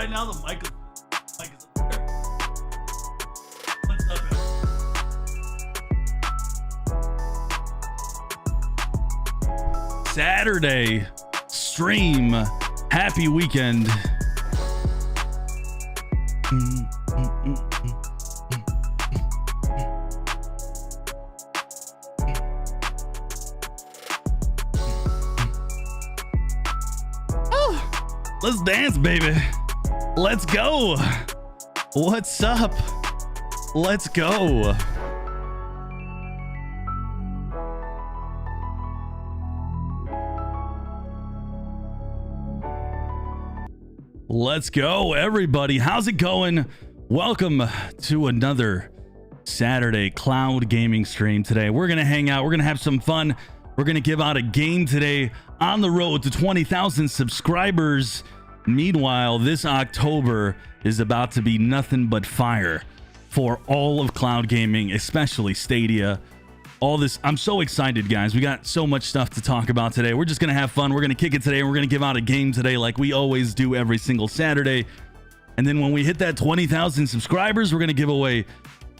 right now. The mic is up there. What's up, man? Saturday stream. Happy weekend. Let's dance, baby. Let's go. What's up? Let's go. Let's go, everybody. How's it going? Welcome to another Saturday cloud gaming stream today. We're going to hang out. We're going to have some fun. We're going to give out a game today on the road to 20,000 subscribers. Meanwhile, this October is about to be nothing but fire for all of cloud gaming, especially Stadia. All this, I'm so excited, guys. We got so much stuff to talk about today. We're just going to have fun. We're going to kick it today, and we're going to give out a game today like we always do every single Saturday. And then when we hit that 20,000 subscribers, we're going to give away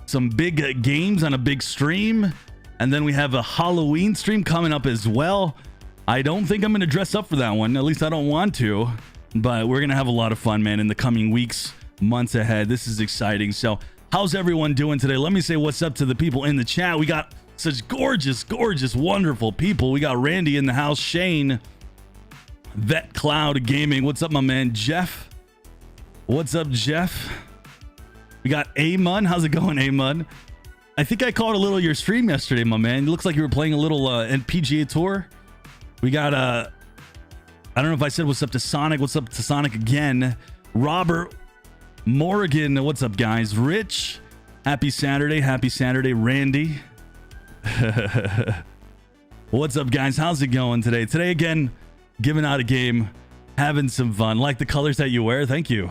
some big games on a big stream. And then we have a Halloween stream coming up as well. I don't think I'm going to dress up for that one. At least I don't want to. But we're going to have a lot of fun, man, in the coming weeks, months ahead. This is exciting. So how's everyone doing today? Let me say what's up to the people in the chat. We got such gorgeous, gorgeous, wonderful people. We got Randy in the house. Shane, Vet Cloud Gaming. What's up, my man? Jeff. What's up, Jeff? We got Amon. How's it going, Amon? I think I caught a little of your stream yesterday, my man. It looks like you were playing a little PGA Tour. We got I don't know if I said what's up to Sonic. What's up to Sonic again? Robert Morgan. What's up, guys? Rich. Happy Saturday. Happy Saturday. Randy. What's up, guys? How's it going today? Today, again, giving out a game, having some fun. Like the colors that you wear. Thank you.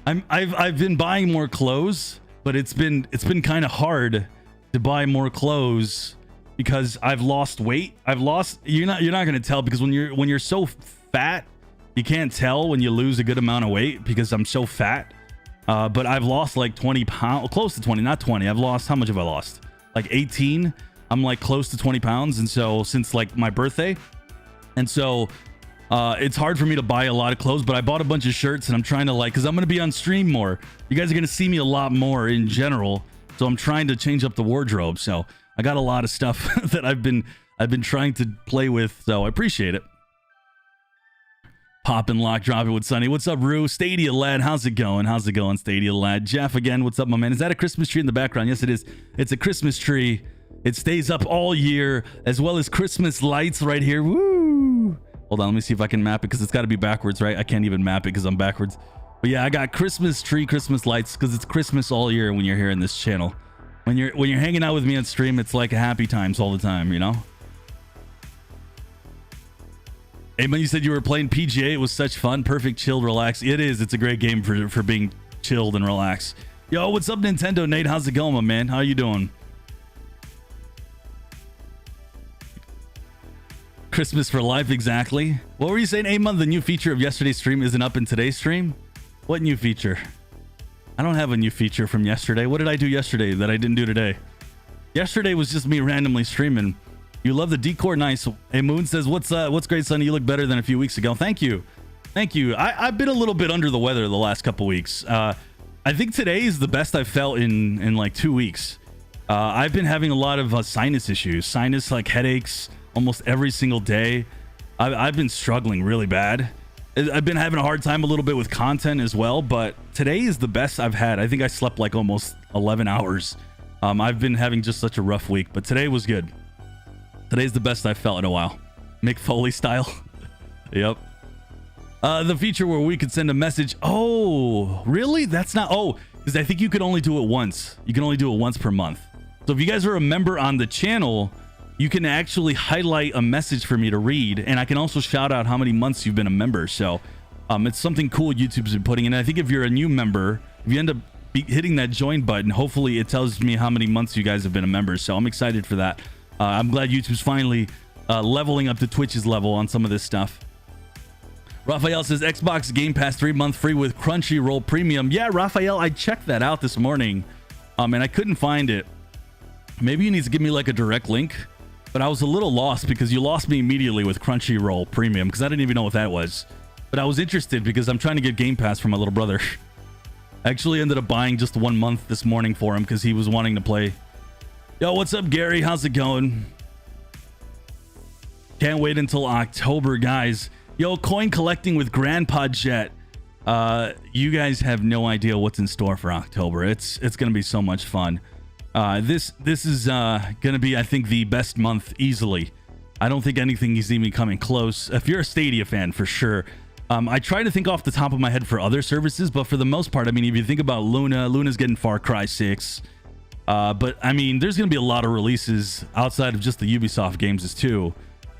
I've been buying more clothes, but it's been kind of hard to buy more clothes because I've lost weight. You're not going to tell because when you're so fat, you can't tell when you lose a good amount of weight because I'm so fat. But I've lost like 20 pounds, close to 20, not 20. I've lost, how much have I lost? Like 18. I'm like close to 20 pounds. And so since like my birthday. And so it's hard for me to buy a lot of clothes, but I bought a bunch of shirts and I'm trying to because I'm going to be on stream more. You guys are going to see me a lot more in general. So I'm trying to change up the wardrobe. So I got a lot of stuff that I've been trying to play with, so I appreciate it. Pop and lock, drop it with Sunny. What's up, Rue? Stadia lad, how's it going? How's it going, Stadia lad? Jeff again, what's up, my man? Is that a Christmas tree in the background? Yes, it is. It's a Christmas tree. It stays up all year, as well as Christmas lights right here. Woo! Hold on, let me see if I can map it because it's got to be backwards, right? I can't even map it because I'm backwards. But yeah, I got Christmas tree, Christmas lights because it's Christmas all year when you're here in this channel. When you're hanging out with me on stream, it's like happy times all the time, you know? Hey, man, you said you were playing PGA. It was such fun. Perfect, chilled, relax. It is. It's a great game for being chilled and relaxed. Yo, what's up, Nintendo Nate? How's it going, my man? How you doing? Christmas for life, exactly. What were you saying, Amon? The new feature of yesterday's stream isn't up in today's stream? What new feature? I don't have a new feature from yesterday. What did I do yesterday that I didn't do today? Yesterday was just me randomly streaming. You love the decor, nice. Hey, Moon says, what's great, Sonny? You look better than a few weeks ago. Thank you. Thank you. I've been a little bit under the weather the last couple weeks. I think today is the best I've felt in like 2 weeks. I've been having a lot of sinus issues, sinus like headaches almost every single day. I've been struggling really bad. I've been having a hard time a little bit with content as well, but today is the best I've had. I think I slept like almost 11 hours. I've been having just such a rough week, but today was good. Today's the best I've felt in a while. Mick Foley style. Yep. The feature where we could send a message. Oh, really? That's not. Oh, because I think you could only do it once. You can only do it once per month. So if you guys are a member on the channel, you can actually highlight a message for me to read, and I can also shout out how many months you've been a member. So it's something cool YouTube's been putting in. I think if you're a new member, if you end up hitting that join button, hopefully it tells me how many months you guys have been a member. So I'm excited for that. I'm glad YouTube's finally leveling up to Twitch's level on some of this stuff. Raphael says Xbox Game Pass 3-month free with Crunchyroll Premium. Yeah, Raphael, I checked that out this morning, and I couldn't find it. Maybe you need to give me like a direct link, but I was a little lost because you lost me immediately with Crunchyroll Premium because I didn't even know what that was. But I was interested because I'm trying to get Game Pass for my little brother. I actually ended up buying just 1 month this morning for him because he was wanting to play. Yo, what's up, Gary? How's it going? Can't wait until October, guys. Yo, coin collecting with Grandpa Jet. You guys have no idea what's in store for October. It's gonna be so much fun. This is gonna be, I think, the best month easily. I don't think anything is even coming close. If you're a Stadia fan, for sure. I try to think off the top of my head for other services, but for the most part, I mean, if you think about Luna's getting Far Cry 6. But I mean, there's gonna be a lot of releases outside of just the Ubisoft games too.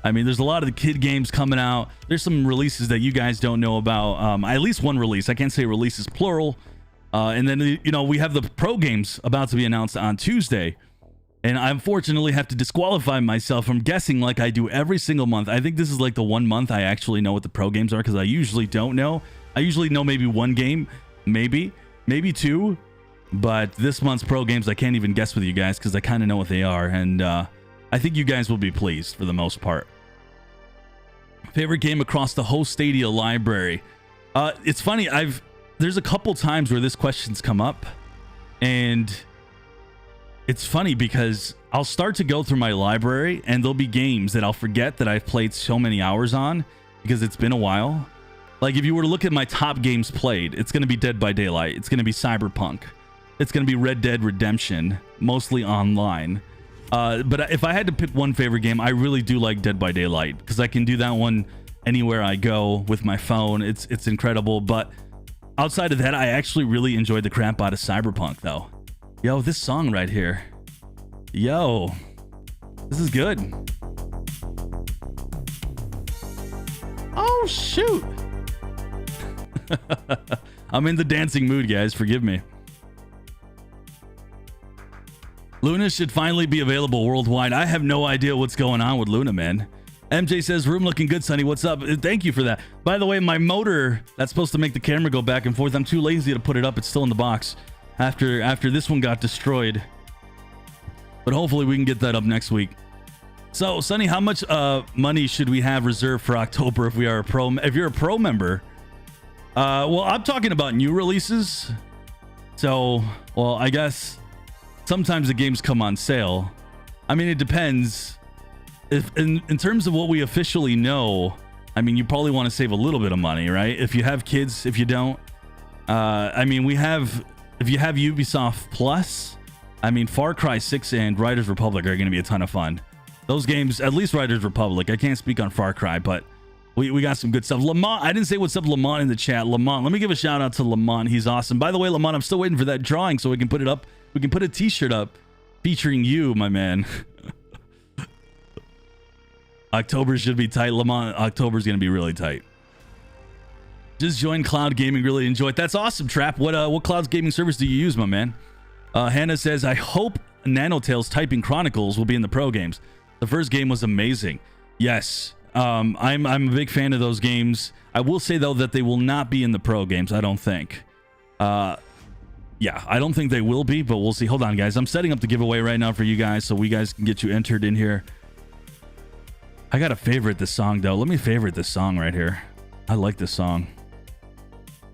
I mean, there's a lot of the kid games coming out. There's some releases that you guys don't know about. At least one release. I can't say releases plural. And then, you know, we have the pro games about to be announced on Tuesday. And I unfortunately have to disqualify myself from guessing like I do every single month. I think this is like the 1 month I actually know what the pro games are because I usually don't know. I usually know maybe one game, maybe two. But this month's pro games, I can't even guess with you guys because I kind of know what they are. And I think you guys will be pleased for the most part. Favorite game across the whole Stadia library. It's funny, there's a couple times where this question's come up, and it's funny because I'll start to go through my library and there'll be games that I'll forget that I've played so many hours on because it's been a while. Like if you were to look at my top games played, it's going to be Dead by Daylight. It's going to be Cyberpunk. It's going to be Red Dead Redemption, mostly online. But if I had to pick one favorite game, I really do like Dead by Daylight because I can do that one anywhere I go with my phone. It's incredible. But outside of that, I actually really enjoyed the crap out of Cyberpunk, though. Yo, this song right here. Yo, this is good. Oh, shoot. I'm in the dancing mood, guys. Forgive me. Luna should finally be available worldwide. I have no idea what's going on with Luna, man. MJ says, room looking good, Sonny. What's up? Thank you for that. By the way, my motor that's supposed to make the camera go back and forth, I'm too lazy to put it up. It's still in the box after this one got destroyed. But hopefully we can get that up next week. So, Sonny, how much money should we have reserved for October if we are a pro? If you're a pro member, well, I'm talking about new releases. So, well, I guess sometimes the games come on sale. I mean, it depends. If in terms of what we officially know, I mean, you probably want to save a little bit of money, right? If you have kids, if you don't, I mean, if you have Ubisoft Plus, I mean, Far Cry 6 and Riders Republic are going to be a ton of fun. Those games, at least Riders Republic. I can't speak on Far Cry, but we got some good stuff. Lamont, I didn't say what's up, Lamont, in the chat. Lamont, let me give a shout out to Lamont. He's awesome. By the way, Lamont, I'm still waiting for that drawing so we can put it up. We can put a t-shirt up featuring you, my man. October should be tight, Lamont. October's going to be really tight. Just joined Cloud Gaming. Really enjoy it. That's awesome, Trap. What Cloud Gaming service do you use, my man? Hannah says, I hope Nanotales Typing Chronicles will be in the pro games. The first game was amazing. Yes. I'm a big fan of those games. I will say, though, that they will not be in the pro games, I don't think. Yeah, I don't think they will be, but we'll see. Hold on, guys. I'm setting up the giveaway right now for you guys so we guys can get you entered in here. I got to favorite this song, though. Let me favorite this song right here. I like this song.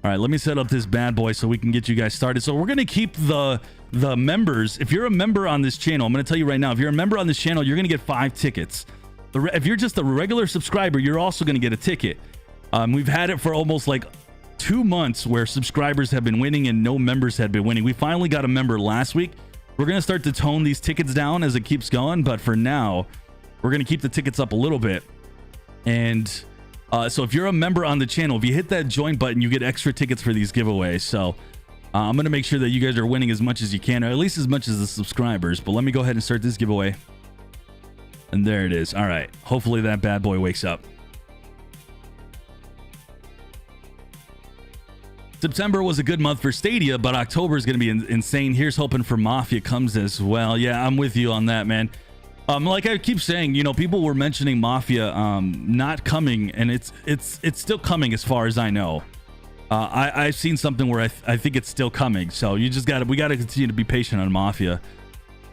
All right, let me set up this bad boy so we can get you guys started. So we're going to keep the members. If you're a member on this channel, I'm going to tell you right now, if you're a member on this channel, you're going to get 5 tickets. If you're just a regular subscriber, you're also going to get a ticket. We've had it for almost like 2 months where subscribers have been winning and no members had been winning. We finally got a member last week. We're going to start to tone these tickets down as it keeps going. But for now, we're going to keep the tickets up a little bit. And so if you're a member on the channel, if you hit that join button, you get extra tickets for these giveaways. So I'm going to make sure that you guys are winning as much as you can, or at least as much as the subscribers. But let me go ahead and start this giveaway. And there it is. All right. Hopefully that bad boy wakes up. September was a good month for Stadia, but October is going to be insane. Here's hoping for Mafia comes as well. Yeah, I'm with you on that, man. Like I keep saying, you know, people were mentioning Mafia not coming, and it's still coming as far as I know. I've seen something where I think it's still coming. So we got to continue to be patient on Mafia,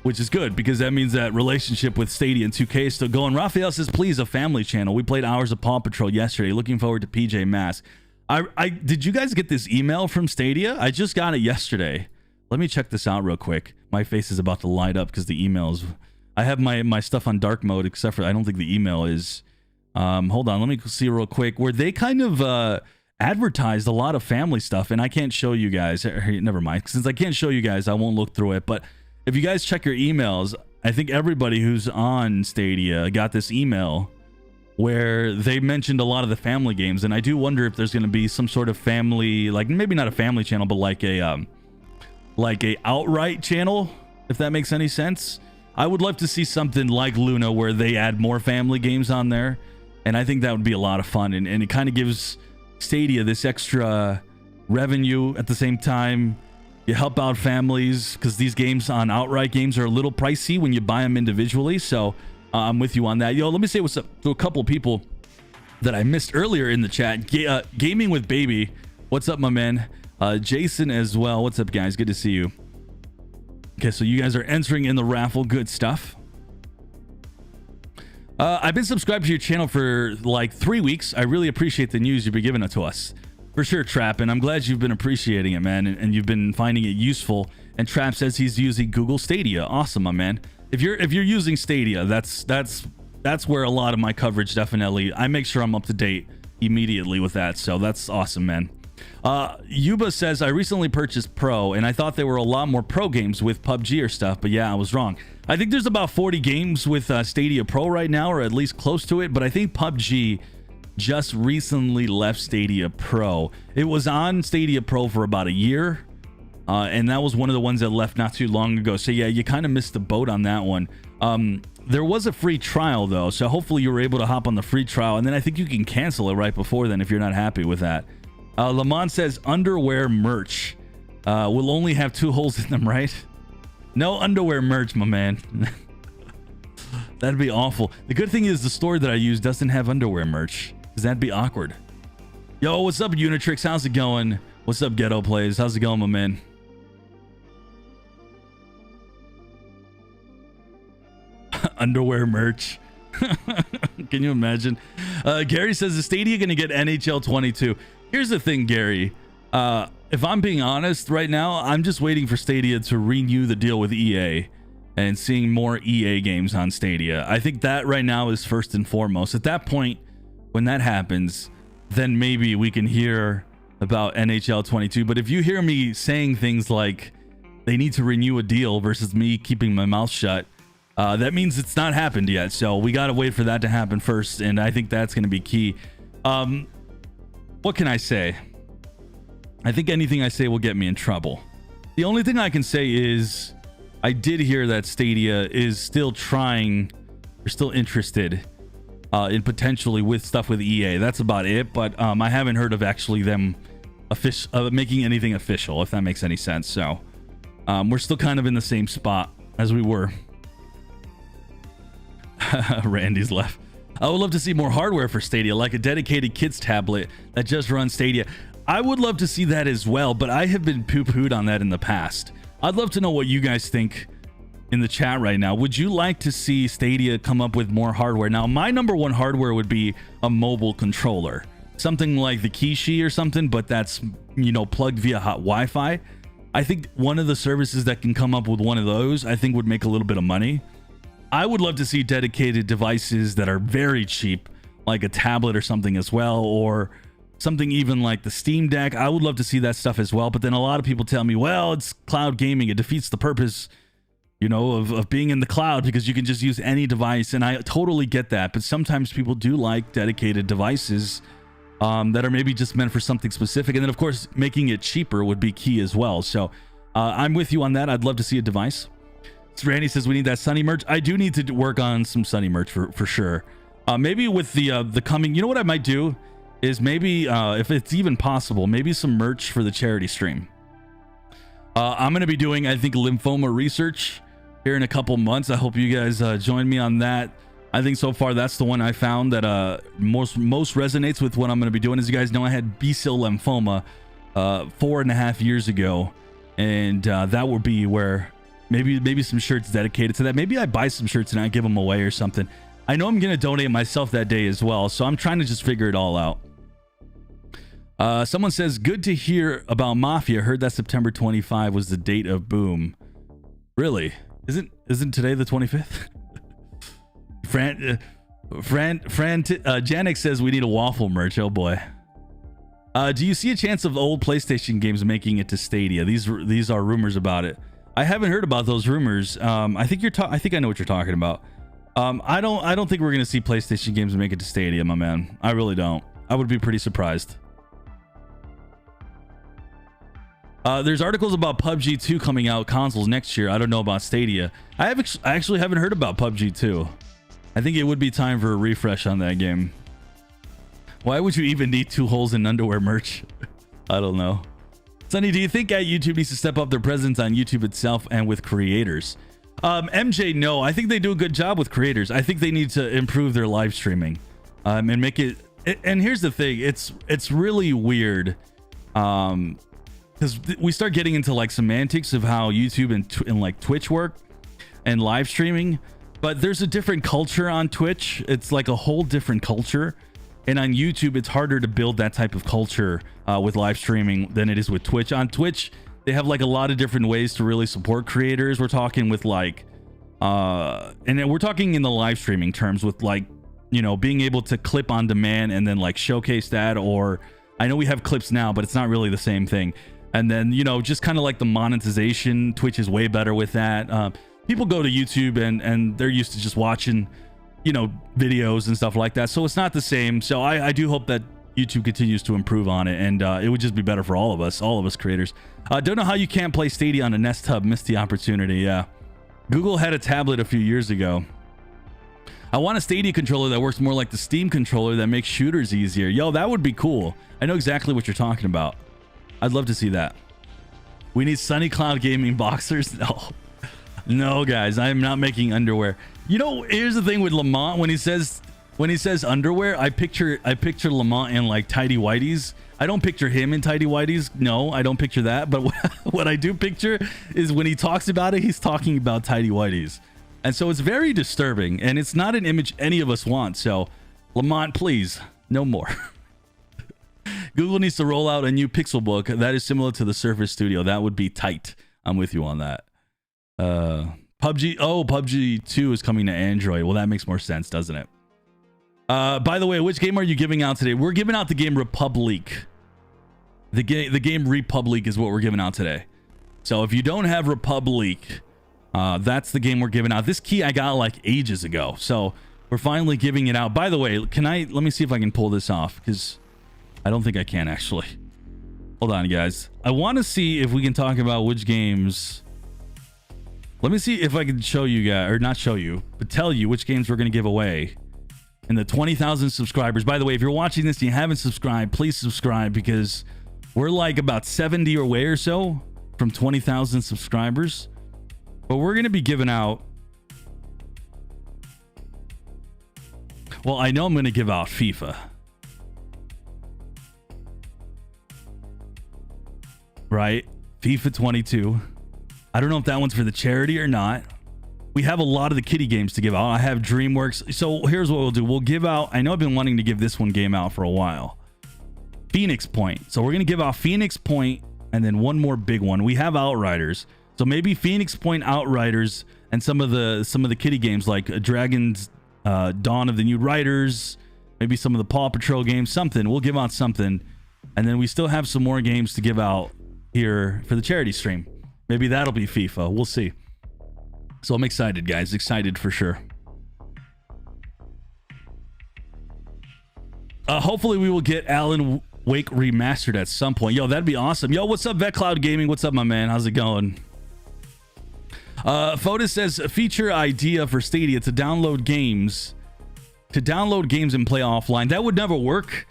which is good because that means that relationship with Stadia and 2K is still going. Raphael says, please, a family channel. We played hours of Paw Patrol yesterday. Looking forward to PJ Masks. Did you guys get this email from Stadia? I just got it yesterday. Let me check this out real quick. My face is about to light up because the emails. I have my stuff on dark mode, except for I don't think the email is. Hold on, let me see real quick. Where they kind of advertised a lot of family stuff, and I can't show you guys. Never mind. Since I can't show you guys, I won't look through it. But if you guys check your emails, I think everybody who's on Stadia got this email where they mentioned a lot of the family games, and I do wonder if there's going to be some sort of family, like maybe not a family channel, but like a outright channel, if that makes any sense. I would love to see something like Luna where they add more family games on there, and I think that would be a lot of fun, and it kind of gives Stadia this extra revenue. At the same time, you help out families because these games on outright games are a little pricey when you buy them individually. So I'm with you on that. Yo, let me say what's up to a couple people that I missed earlier in the chat. Gaming with Baby, what's up, my man? Jason as well, what's up, guys? Good to see you. Okay, so you guys are entering in the raffle. Good stuff. I've been subscribed to your channel for like 3 weeks. I really appreciate the news you've been giving it to us. For sure, Trap, and I'm glad you've been appreciating it, man, and you've been finding it useful. And Trap says he's using Google Stadia. Awesome, my man. If you're using Stadia, that's where a lot of my coverage definitely. I make sure I'm up to date immediately with that. So that's awesome, man. Yuba says, I recently purchased Pro, and I thought there were a lot more Pro games with PUBG or stuff, but yeah, I was wrong. I think there's about 40 games with Stadia Pro right now, or at least close to it, but I think PUBG just recently left Stadia Pro. It was on Stadia Pro for about a year, and that was one of the ones that left not too long ago. So yeah, you kind of missed the boat on that one. There was a free trial though, so hopefully you were able to hop on the free trial, and then I think you can cancel it right before then if you're not happy with that. Lamont says underwear merch will only have 2 holes in them, right? No underwear merch, my man. That'd be awful. The good thing is the store that I use doesn't have underwear merch, because that'd be awkward. Yo, what's up, Unitrix? How's it going? What's up, Ghetto Plays? How's it going, my man? Underwear merch. Can you imagine? Gary says, is Stadia going to get NHL 22? Here's the thing, Gary. If I'm being honest right now, I'm just waiting for Stadia to renew the deal with EA and seeing more EA games on Stadia. I think that right now is first and foremost. At that point, when that happens, then maybe we can hear about NHL 22. But if you hear me saying things like they need to renew a deal versus me keeping my mouth shut, that means it's not happened yet. So we got to wait for that to happen first. And I think that's going to be key. What can I say? I think anything I say will get me in trouble. The only thing I can say is I did hear that Stadia is still trying or still interested in potentially with stuff with EA. That's about it. But I haven't heard of actually them making anything official, if that makes any sense. So we're still kind of in the same spot as we were. Randy's left. I would love to see more hardware for Stadia, like a dedicated kids tablet that just runs Stadia. I would love to see that as well, but I have been poo-pooed on that in the past. I'd love to know what you guys think in the chat right now. Would you like to see Stadia come up with more hardware? Now, my number one hardware would be a mobile controller. Something like the Kishi or something, but that's, you know, plugged via hot Wi-Fi. I think one of the services that can come up with one of those, I think would make a little bit of money. I would love to see dedicated devices that are very cheap, like a tablet or something as well, or something even like the Steam Deck. I would love to see that stuff as well. But then a lot of people tell me, well, it's cloud gaming. It defeats the purpose, you know, of being in the cloud because you can just use any device. And I totally get that. But sometimes people do like dedicated devices that are maybe just meant for something specific. And then, of course, making it cheaper would be key as well. So I'm with you on that. I'd love to see a device. Randy says we need that Sunny merch. I do need to work on some Sunny merch for sure. Maybe with the coming, you know what I might do is maybe if it's even possible, maybe some merch for the charity stream. I'm going to be doing, I think, lymphoma research here in a couple months. I hope you guys join me on that. I think so far that's the one I found that most resonates with what I'm going to be doing. As you guys know, I had B-cell lymphoma 4.5 years ago, and that would be where maybe some shirts dedicated to that. Maybe I buy some shirts and I give them away or something. I know I'm going to donate myself that day as well, so I'm trying to just figure it all out. Someone says, good to hear about Mafia. Heard that September 25 was the date of boom. Really? Isn't today the 25th? Janik says we need a waffle merch. Oh boy. Do you see a chance of the old PlayStation games making it to Stadia? These are rumors about it. I haven't heard about those rumors. I think I know what you're talking about. I don't think we're gonna see PlayStation games make it to Stadia, my man. I really don't. I would be pretty surprised. There's articles about PUBG 2 coming out consoles next year. I don't know about Stadia. I actually haven't heard about PUBG 2. I think it would be time for a refresh on that game. Why would you even need 2 holes in underwear merch? I don't know. Sonny, do you think YouTube needs to step up their presence on YouTube itself and with creators? MJ, no. I think they do a good job with creators. I think they need to improve their live streaming and make it. And here's the thing. It's really weird. Because we start getting into like semantics of how YouTube and like Twitch work and live streaming, but there's a different culture on Twitch. It's like a whole different culture, and on YouTube it's harder to build that type of culture with live streaming than it is with Twitch. On Twitch they have like a lot of different ways to really support creators. We're talking with like and then we're talking in the live streaming terms with like, you know, being able to clip on demand and then like showcase that, or I know we have clips now, but it's not really the same thing. And then, you know, just kind of like the monetization, Twitch is way better with that. People go to YouTube and they're used to just watching, you know, videos and stuff like that. So it's not the same. So I do hope that YouTube continues to improve on it, and it would just be better for all of us creators. Don't know how you can't play Stadia on a Nest Hub. Missed the opportunity. Yeah. Google had a tablet a few years ago. I want a Stadia controller that works more like the Steam controller that makes shooters easier. Yo, that would be cool. I know exactly what you're talking about. I'd love to see that. We need Sunny Cloud Gaming boxers. No, guys, I am not making underwear. You know, here's the thing with Lamont. When he says underwear, I picture Lamont in like tidy whities. I don't picture him in tidy whities. No, I don't picture that. But what I do picture is when he talks about it, he's talking about tidy whities. And so it's very disturbing, and it's not an image any of us want. So Lamont, please, no more. Google needs to roll out a new Pixel book that is similar to the Surface Studio. That would be tight. I'm with you on that. PUBG 2 is coming to Android. Well, that makes more sense, doesn't it? By the way, which game are you giving out today? We're giving out the game Republic. The game Republic is what we're giving out today. So if you don't have Republic, that's the game we're giving out. This key I got like ages ago. So we're finally giving it out. By the way, let me see if I can pull this off, because I don't think I can actually. Hold on, guys. I want to see if we can talk about which games. Let me see if I can show you guys, or not show you, but tell you which games we're going to give away in the 20,000 subscribers. By the way, if you're watching this and you haven't subscribed, please subscribe, because we're like about 70 away or so from 20,000 subscribers. But we're going to be giving out. Well, I know I'm going to give out FIFA. Right? FIFA 22. I don't know if that one's for the charity or not. We have a lot of the kiddie games to give out. I have DreamWorks. So here's what we'll do. We'll give out, I know I've been wanting to give this one game out for a while. Phoenix Point. So we're going to give out Phoenix Point and then one more big one. We have Outriders. So maybe Phoenix Point, Outriders, and some of the kiddie games like Dragon's Dawn of the New Riders, maybe some of the Paw Patrol games, something. We'll give out something. And then we still have some more games to give out here for the charity stream. Maybe that'll be FIFA. We'll see. So I'm excited, guys. Excited for sure. Hopefully we will get Alan Wake remastered at some point. Yo, that'd be awesome. Yo, what's up, VetCloud Gaming? What's up, my man? How's it going? Fotis says a feature idea for Stadia to download games and play offline. That would never work.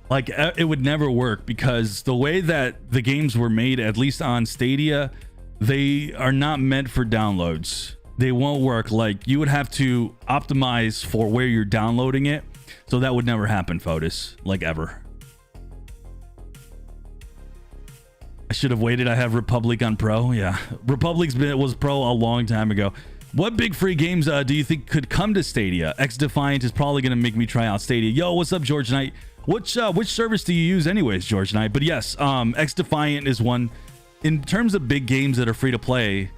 Like, it would never work, because the way that the games were made, at least on Stadia, they are not meant for downloads. they won't work. Like, you would have to optimize for where you're downloading it, so that would never happen, Fotis, like ever. I should have waited. I have Republic on Pro. Yeah, was Pro a long time ago. What big free games do you think could come to Stadia? X Defiant is probably going to make me try out Stadia. Yo, what's up, George Knight? Which service do you use anyways, George Knight? But yes, X Defiant is one. In terms of big games that are free to play,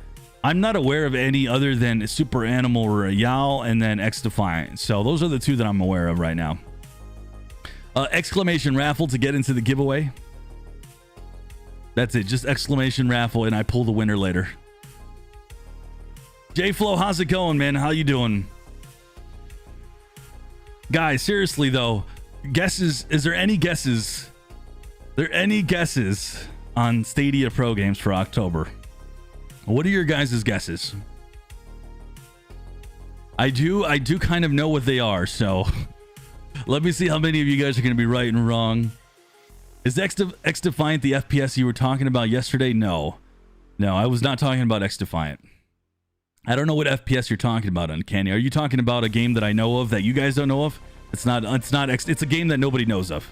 I'm not aware of any other than Super Animal Royale and then X Defiant. So those are the two that I'm aware of right now. Exclamation raffle to get into the giveaway. That's it. Just exclamation raffle, and I pull the winner later. J-Flow, how's it going, man? How you doing? Guys, seriously, though, guesses. Is there any guesses? There any guesses on Stadia Pro games for October? What are your guys' guesses? I do kind of know what they are, so let me see how many of you guys are going to be right and wrong. Is X Defiant the FPS you were talking about yesterday? No, I was not talking about X Defiant. I don't know what FPS you're talking about, Uncanny. Are you talking about a game that I know of that you guys don't know of? It's a game that nobody knows of.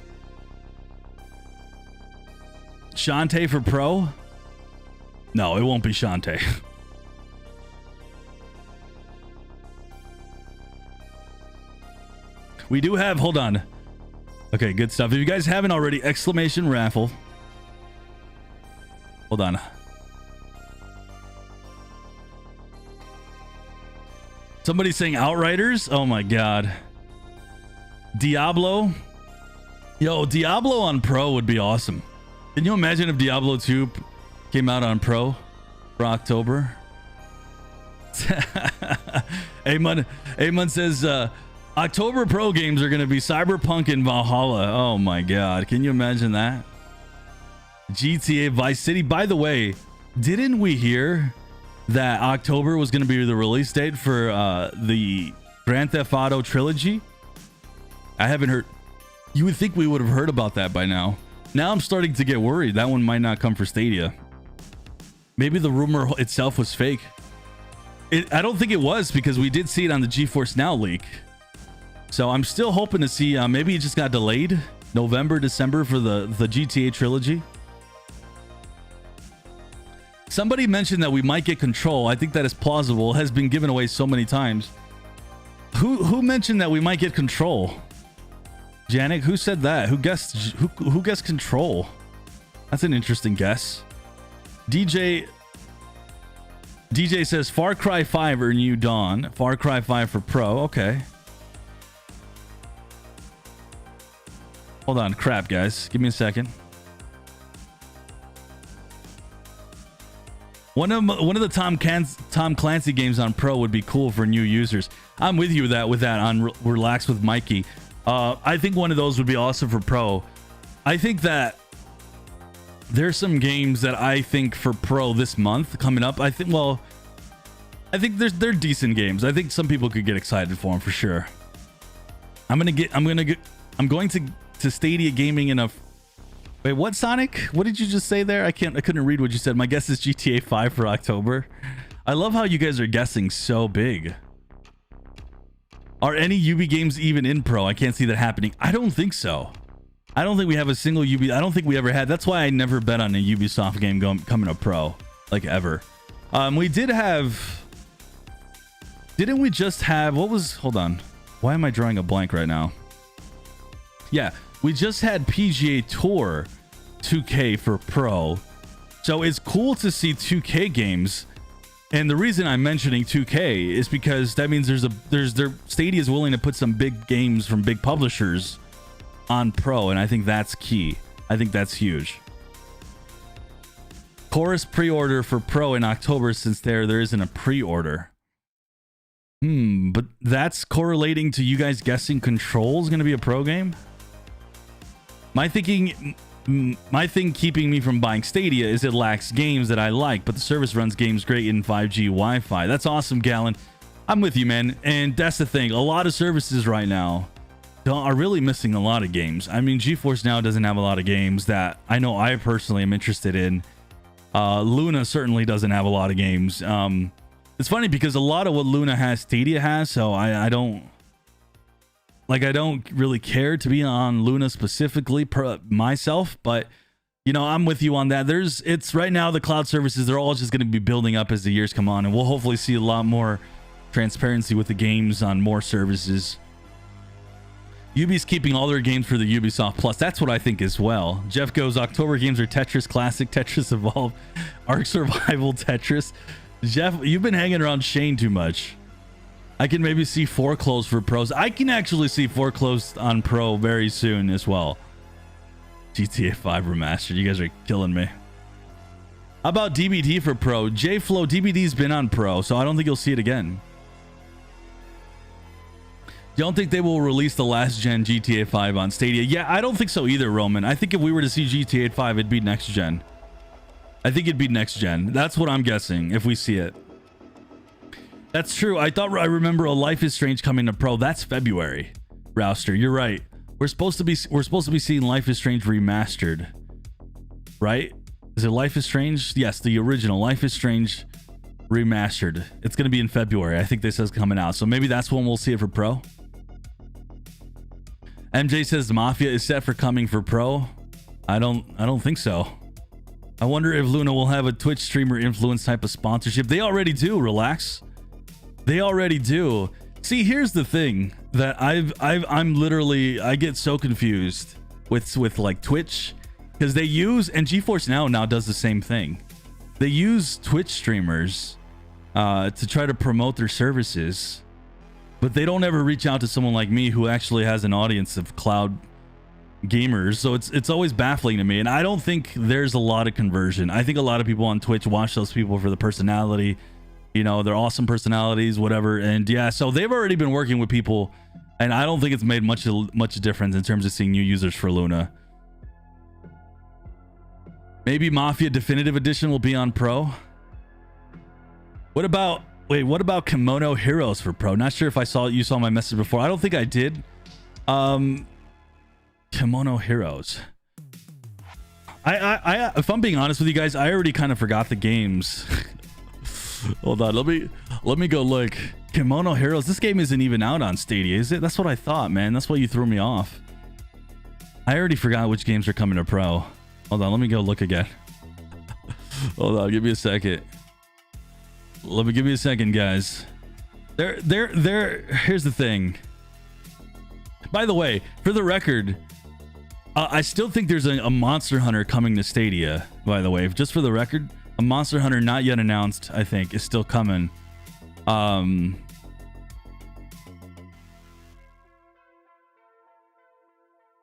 Shantae for Pro? No, it won't be Shantae. We do have, hold on. Okay, good stuff. If you guys haven't already, exclamation raffle. Hold on. Somebody's saying Outriders? Oh my god. Diablo? Yo, Diablo on Pro would be awesome. Can you imagine if Diablo 2 came out on Pro for October? Amon says October Pro games are going to be Cyberpunk and Valhalla. Oh my god. Can you imagine that? GTA Vice City. By the way, didn't we hear that October was going to be the release date for the Grand Theft Auto trilogy? I haven't heard. You would think we would have heard about that by now. Now I'm starting to get worried. That one might not come for Stadia. Maybe the rumor itself was fake. I don't think it was, because we did see it on the GeForce Now leak. So I'm still hoping to see, maybe it just got delayed. November, December for the GTA trilogy. Somebody mentioned that we might get Control. I think that is plausible. It has been given away so many times. Who mentioned that we might get Control? Janik, who said that? Who guessed Control? That's an interesting guess. DJ says Far Cry 5 or New Dawn. Far Cry 5 for Pro. Okay. Hold on. Crap, guys. Give me a second. One of the Tom Clancy games on Pro would be cool for new users. I'm with you with that on Relax with Mikey. I think one of those would be awesome for Pro. I think that there's some games that I think for Pro this month coming up. I think they're decent games. I think some people could get excited for them for sure. I'm going to Stadia Gaming in a. Wait, what, Sonic? What did you just say there? I couldn't read what you said. My guess is GTA 5 for October. I love how you guys are guessing so big. Are any Ubi games even in Pro? I can't see that happening. I don't think so. I don't think we have a single Ubi. I don't think we ever had. That's why I never bet on a Ubisoft game coming to Pro, like ever. We did have. Didn't we just have? What was? Hold on. Why am I drawing a blank right now? Yeah, we just had PGA Tour 2K for Pro. So it's cool to see 2K games. And the reason I'm mentioning 2K is because that means Stadia is willing to put some big games from big publishers on Pro, and I think that's key. I think that's huge. Chorus pre-order for Pro in October, since there isn't a pre-order. But that's correlating to you guys guessing Control is going to be a Pro game? My thing keeping me from buying Stadia is it lacks games that I like, but the service runs games great in 5G Wi-Fi. That's awesome, Gallon. I'm with you, man. And that's the thing. A lot of services right now are really missing a lot of games. I mean, GeForce Now doesn't have a lot of games that I know I personally am interested in. Luna certainly doesn't have a lot of games. The It's funny because a lot of what Luna has, Stadia has, so I don't really care to be on Luna specifically myself, but I'm with you on that. It's right now the cloud services, they're all just going to be building up as the years come on, and we'll hopefully see a lot more transparency with the games on more services. Ubi's keeping all their games for the Ubisoft Plus. That's what I think as well. Jeff goes, October games are Tetris Classic, Tetris Evolve, Ark Survival, Tetris. Jeff, you've been hanging around Shane too much. I can maybe see 4 closed for pros. I can actually see 4 closed on pro very soon as well. GTA 5 remastered. You guys are killing me. How about DBD for pro? JFlow, DBD's been on pro, so I don't think you'll see it again. Don't think they will release the last gen GTA 5 on Stadia. Yeah, I don't think so either, Roman. I think if we were to see GTA 5, it'd be next gen. I think it'd be next gen. That's what I'm guessing if we see it. That's true. I remember a Life is Strange coming to pro. That's February. Rouster, you're right. We're supposed to be seeing Life is Strange remastered. Right? Is it Life is Strange? Yes, the original Life is Strange remastered. It's going to be in February. I think this is coming out. So maybe that's when we'll see it for pro. MJ says Mafia is set for coming for pro. I don't think so. I wonder if Luna will have a Twitch streamer influence type of sponsorship. They already do. Relax. They already do. See, here's the thing that I'm literally, I get so confused with like Twitch, because they use, and GeForce now does the same thing. They use Twitch streamers to try to promote their services, but they don't ever reach out to someone like me who actually has an audience of cloud gamers. So it's always baffling to me, and I don't think there's a lot of conversion. I think a lot of people on Twitch watch those people for the personality, they're awesome personalities, whatever. And yeah, so they've already been working with people, and I don't think it's made much difference in terms of seeing new users for Luna. Maybe Mafia Definitive Edition will be on pro. What about Kimono Heroes for pro? Not sure if you saw my message before. I don't think I did. Kimono Heroes. I if I'm being honest with you guys, I already kind of forgot the games. Hold on, let me go look. Kimono Heroes. This game isn't even out on Stadia, is it? That's what I thought, man. That's why you threw me off. I already forgot which games are coming to pro. Hold on, let me go look again. Hold on, give me a second. Give me a second, guys. Here's the thing. By the way, for the record, I still think there's a Monster Hunter coming to Stadia, by the way. Just for the record, a Monster Hunter not yet announced, I think, is still coming.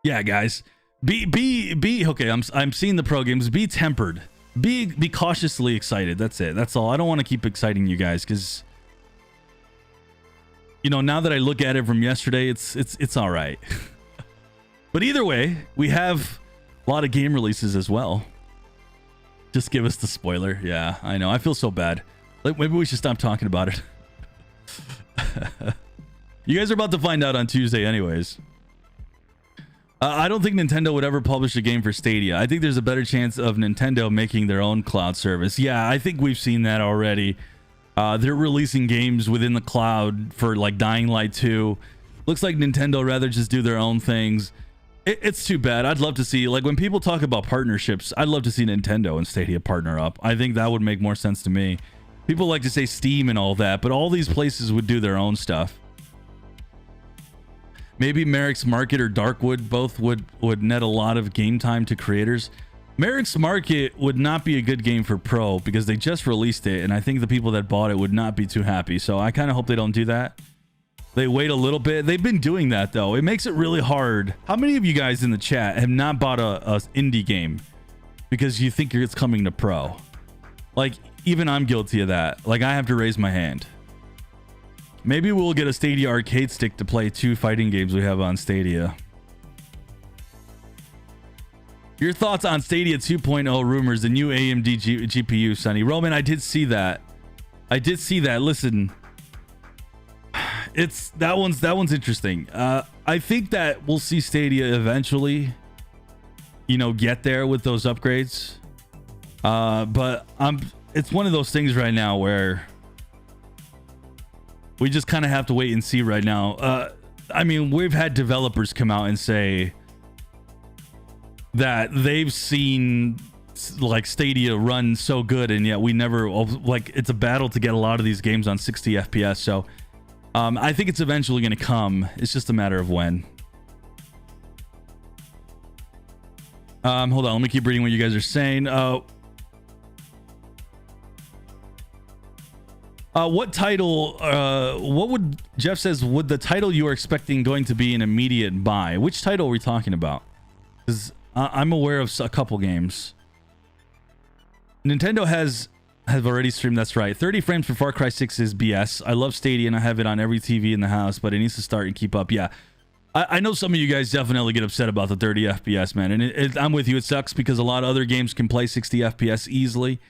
Yeah, guys. Be okay, I'm seeing the pro games. Be tempered. Be cautiously excited. That's it. That's all. I don't want to keep exciting you guys, because now that I look at it from yesterday, it's all right. But either way, we have a lot of game releases as well. Just give us the spoiler. Yeah, I know. I feel so bad. Maybe we should stop talking about it. You guys are about to find out on Tuesday anyways. I don't think Nintendo would ever publish a game for Stadia. I think there's a better chance of Nintendo making their own cloud service. Yeah, I think we've seen that already. They're releasing games within the cloud for like Dying Light 2. Looks like Nintendo rather just do their own things. It's too bad. I'd love to see, like, when people talk about partnerships, I'd love to see Nintendo and Stadia partner up. I think that would make more sense to me. People like to say Steam and all that, but all these places would do their own stuff. Maybe Merrick's Market or Darkwood both would net a lot of game time to creators. Merrick's Market would not be a good game for pro because they just released it, and I think the people that bought it would not be too happy. So I kind of hope they don't do that. They wait a little bit. They've been doing that, though. It makes it really hard. How many of you guys in the chat have not bought a indie game because you think it's coming to pro? Like, even I'm guilty of that. Like, I have to raise my hand. Maybe we'll get a Stadia arcade stick to play 2 fighting games we have on Stadia. Your thoughts on Stadia 2.0 rumors, the new AMD GPU, Sonny? Roman, I did see that. Listen, that one's interesting. I think that we'll see Stadia eventually, get there with those upgrades. But it's one of those things right now where we just kind of have to wait and see right now. I mean, we've had developers come out and say that they've seen like Stadia run so good, and yet we never, like, it's a battle to get a lot of these games on 60 FPS. So I think it's eventually going to come. It's just a matter of when. Hold on, let me keep reading what you guys are saying. What title, what would, Jeff says, would the title you are expecting going to be an immediate buy? Which title are we talking about? Because I'm aware of a couple games. Nintendo have already streamed, that's right. 30 frames for Far Cry 6 is BS. I love Stadia and I have it on every TV in the house, but it needs to start and keep up. Yeah, I know some of you guys definitely get upset about the 30 FPS, man. And I'm with you. It sucks because a lot of other games can play 60 FPS easily.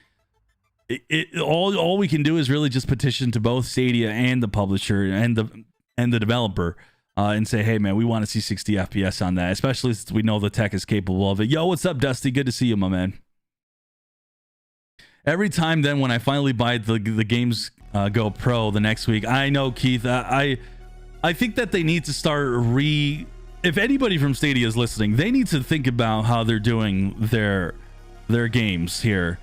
All we can do is really just petition to both Stadia and the publisher and the developer and say, hey man, we want to see 60 FPS on that, especially since we know the tech is capable of it. Yo, what's up, Dusty? Good to see you, my man. Every time then when I finally buy the games Go Pro the next week, I know, Keith, I think that they need to start if anybody from Stadia is listening, they need to think about how they're doing their games here.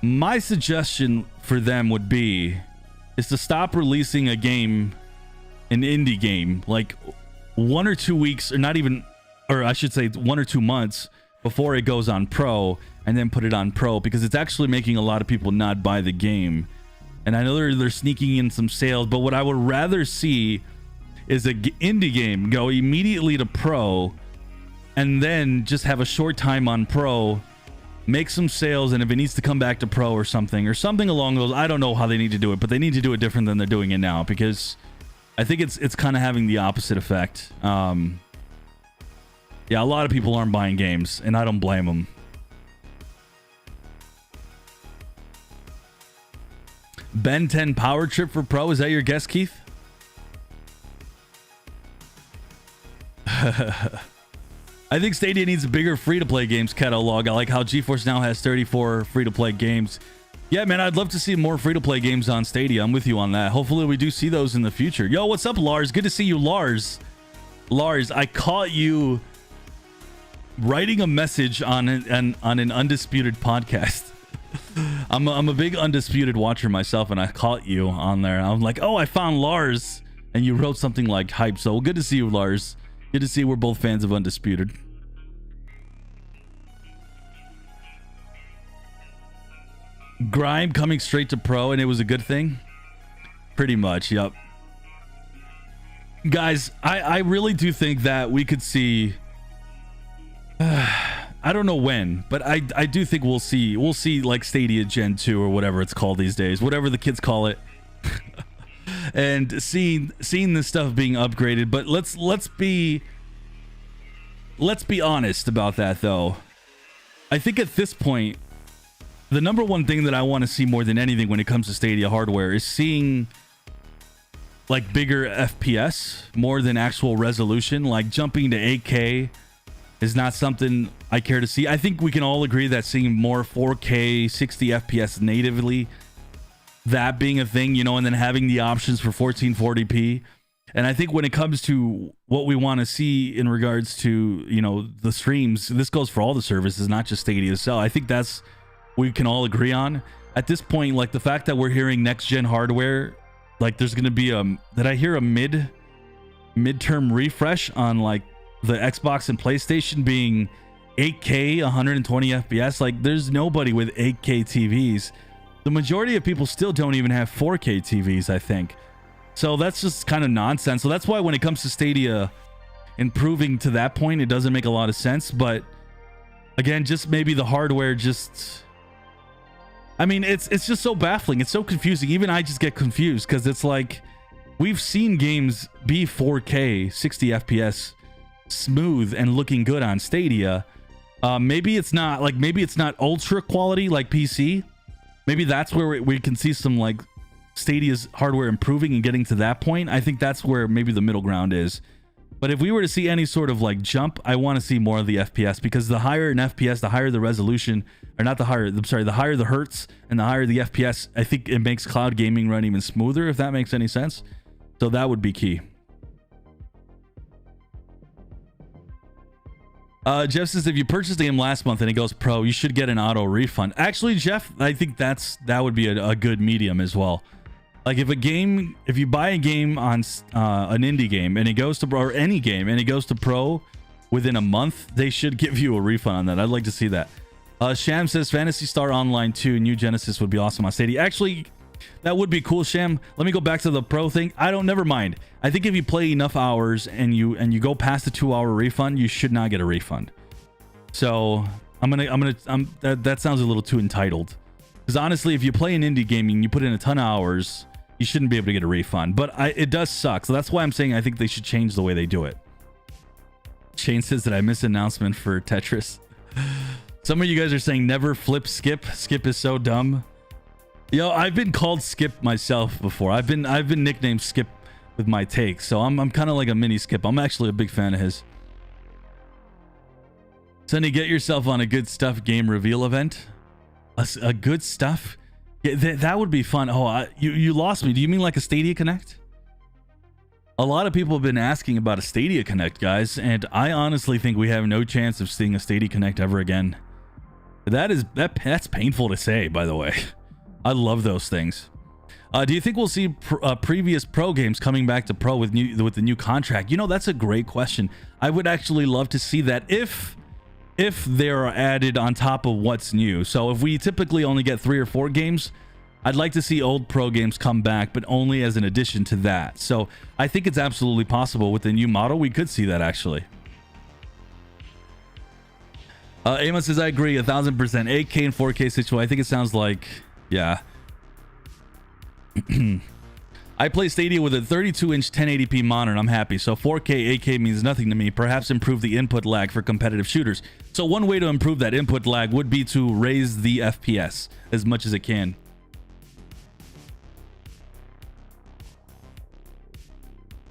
My suggestion for them would be is to stop releasing a game, an indie game, like 1 or 2 weeks, or not even, or I should say 1 or 2 months before it goes on Pro, and then put it on Pro, because it's actually making a lot of people not buy the game. And I know they're sneaking in some sales, but what I would rather see is an indie game go immediately to Pro, and then just have a short time on Pro, make some sales, and if it needs to come back to Pro or something along those, I don't know how they need to do it, but they need to do it different than they're doing it now, because I think it's kind of having the opposite effect. Yeah, a lot of people aren't buying games, and I don't blame them. Ben 10 Power Trip for Pro, is that your guess, Keith? I think Stadia needs a bigger free-to-play games catalog. I like how GeForce Now has 34 free-to-play games. Yeah, man, I'd love to see more free-to-play games on Stadia. I'm with you on that. Hopefully we do see those in the future. Yo, what's up, Lars? Good to see you, Lars. Lars, I caught you writing a message on an Undisputed podcast. I'm a big Undisputed watcher myself, and I caught you on there. I'm like, oh, I found Lars, and you wrote something like hype. So good to see you, Lars. Good to see we're both fans of Undisputed. Grime coming straight to Pro, and it was a good thing? Pretty much, yep. Guys, I really do think that we could see... I don't know when, but I do think we'll see like Stadia Gen 2 or whatever it's called these days, whatever the kids call it. And seeing this stuff being upgraded. But let's be honest about that, though. I think at this point, the number one thing that I want to see more than anything when it comes to Stadia hardware is seeing like bigger FPS more than actual resolution. Like jumping to 8K is not something I care to see. I think we can all agree that seeing more 4K 60 FPS natively, that being a thing, you know, and then having the options for 1440p. And I think when it comes to what we want to see in regards to, you know, the streams, this goes for all the services, not just Stadia itself. I think that's we can all agree on at this point. Like the fact that we're hearing next gen hardware, like there's going to be did I hear a midterm refresh on like the Xbox and PlayStation being 8K 120 FPS? Like there's nobody with 8K TVs. The majority of people still don't even have 4K TVs, I think. So that's just kind of nonsense. So that's why when it comes to Stadia improving to that point, it doesn't make a lot of sense. But again, just maybe the hardware just... I mean, it's just so baffling. It's so confusing. Even I just get confused because it's like we've seen games be 4K 60 FPS smooth and looking good on Stadia. Maybe it's not ultra quality like PC. Maybe that's where we can see some like Stadia's hardware improving and getting to that point. I think that's where maybe the middle ground is. But if we were to see any sort of like jump, I want to see more of the FPS, because the higher an FPS, the higher the resolution, or not the higher, I'm sorry, the higher the hertz and the higher the FPS, I think it makes cloud gaming run even smoother, if that makes any sense. So that would be key. Jeff says, if you purchased the game last month and it goes pro, you should get an auto refund. Actually, Jeff, I think that would be a good medium as well. Like if you buy a game on an indie game and it goes to pro, or any game and it goes to pro within a month, they should give you a refund on that. I'd like to see that. Sham says Phantasy Star Online 2 New Genesis would be awesome on Stadia. Actually, that would be cool, Sham. Let me go back to the pro thing. Never mind. I think if you play enough hours and you go past the 2-hour refund, you should not get a refund. So that sounds a little too entitled. Because honestly, if you play an indie game and you put in a ton of hours, you shouldn't be able to get a refund. But it does suck. So that's why I'm saying I think they should change the way they do it. Shane says that I missed an announcement for Tetris. Some of you guys are saying never flip Skip. Skip is so dumb. Yo, I've been called Skip myself before. I've been nicknamed Skip with my takes, so I'm kind of like a mini Skip. I'm actually a big fan of his. Sonny, get yourself on a good stuff game reveal event. A good stuff? Yeah, that would be fun. Oh, you lost me. Do you mean like a Stadia Connect? A lot of people have been asking about a Stadia Connect, guys, and I honestly think we have no chance of seeing a Stadia Connect ever again. That's painful to say, by the way. I love those things. Do you think we'll see previous pro games coming back to pro with the new contract? You know, that's a great question. I would actually love to see that if they're added on top of what's new. So if we typically only get 3 or 4 games, I'd like to see old pro games come back, but only as an addition to that. So I think it's absolutely possible with the new model. We could see that actually. Amos says, I agree 1000%. 8K and 4K situation. I think it sounds like, yeah. I play Stadia with a 32-inch 1080p monitor and I'm happy. So 4K, 8K means nothing to me. Perhaps improve the input lag for competitive shooters. So one way to improve that input lag would be to raise the FPS as much as it can.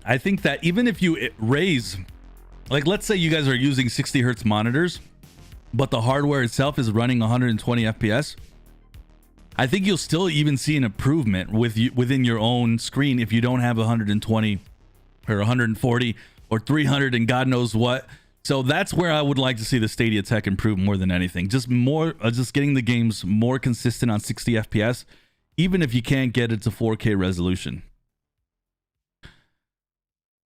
I think that even if you raise, like let's say you guys are using 60 hertz monitors, but the hardware itself is running 120 FPS, I think you'll still even see an improvement within your own screen if you don't have 120 or 140 or 300 and God knows what. So that's where I would like to see the Stadia tech improve more than anything. Just getting the games more consistent on 60 FPS, even if you can't get it to 4K resolution.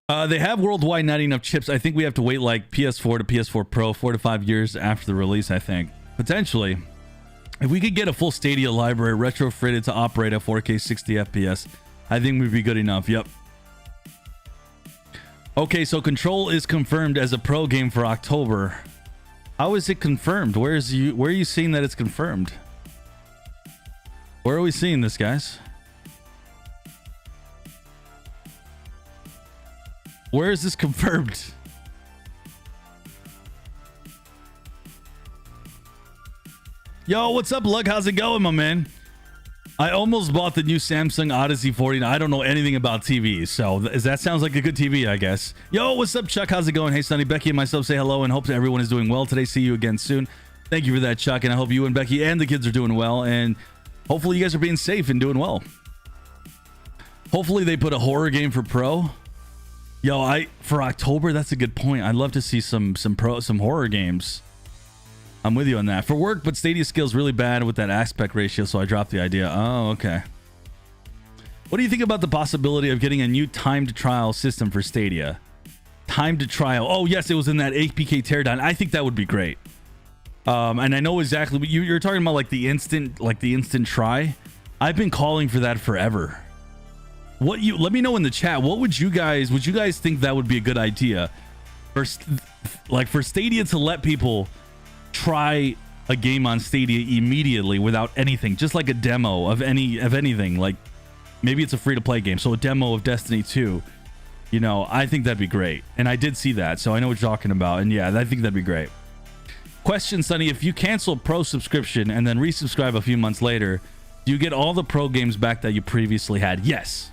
They have worldwide not enough chips. I think we have to wait like PS4 to PS4 Pro 4 to 5 years after the release, I think. Potentially. If we could get a full Stadia library retrofitted to operate at 4K 60 FPS, I think we'd be good enough. Yep. Okay, so Control is confirmed as a pro game for October. How is it confirmed? Where are you seeing that it's confirmed? Where are we seeing this, guys? Where is this confirmed? Yo, what's up, Lug? How's it going, my man? I almost bought the new Samsung Odyssey 40. I don't know anything about TVs, so that sounds like a good TV, I guess. Yo, what's up, Chuck? How's it going? Hey, Sonny, Becky, and myself say hello and hope that everyone is doing well today. See you again soon. Thank you for that, Chuck, and I hope you and Becky and the kids are doing well, and hopefully you guys are being safe and doing well. Hopefully they put a horror game for Pro. Yo, for October, that's a good point. I'd love to see some horror games. I'm with you on that. For work, but Stadia skill's really bad with that aspect ratio, so I dropped the idea. Oh, okay. What do you think about the possibility of getting a new timed trial system for Stadia? Timed trial. Oh, yes, it was in that APK teardown. I think that would be great. And I know exactly what you're talking about, like the instant try. I've been calling for that forever. Let me know in the chat. What would you guys think that would be a good idea for Stadia to let people try a game on Stadia immediately without anything, just like a demo of anything, like maybe it's a free-to-play game, so a demo of Destiny 2. You know, I think that'd be great, and I did see that, so I know what you're talking about, and yeah, I think that'd be great. Question, Sonny, if you cancel Pro subscription and then resubscribe a few months later, do you get all the Pro games back that you previously had? Yes,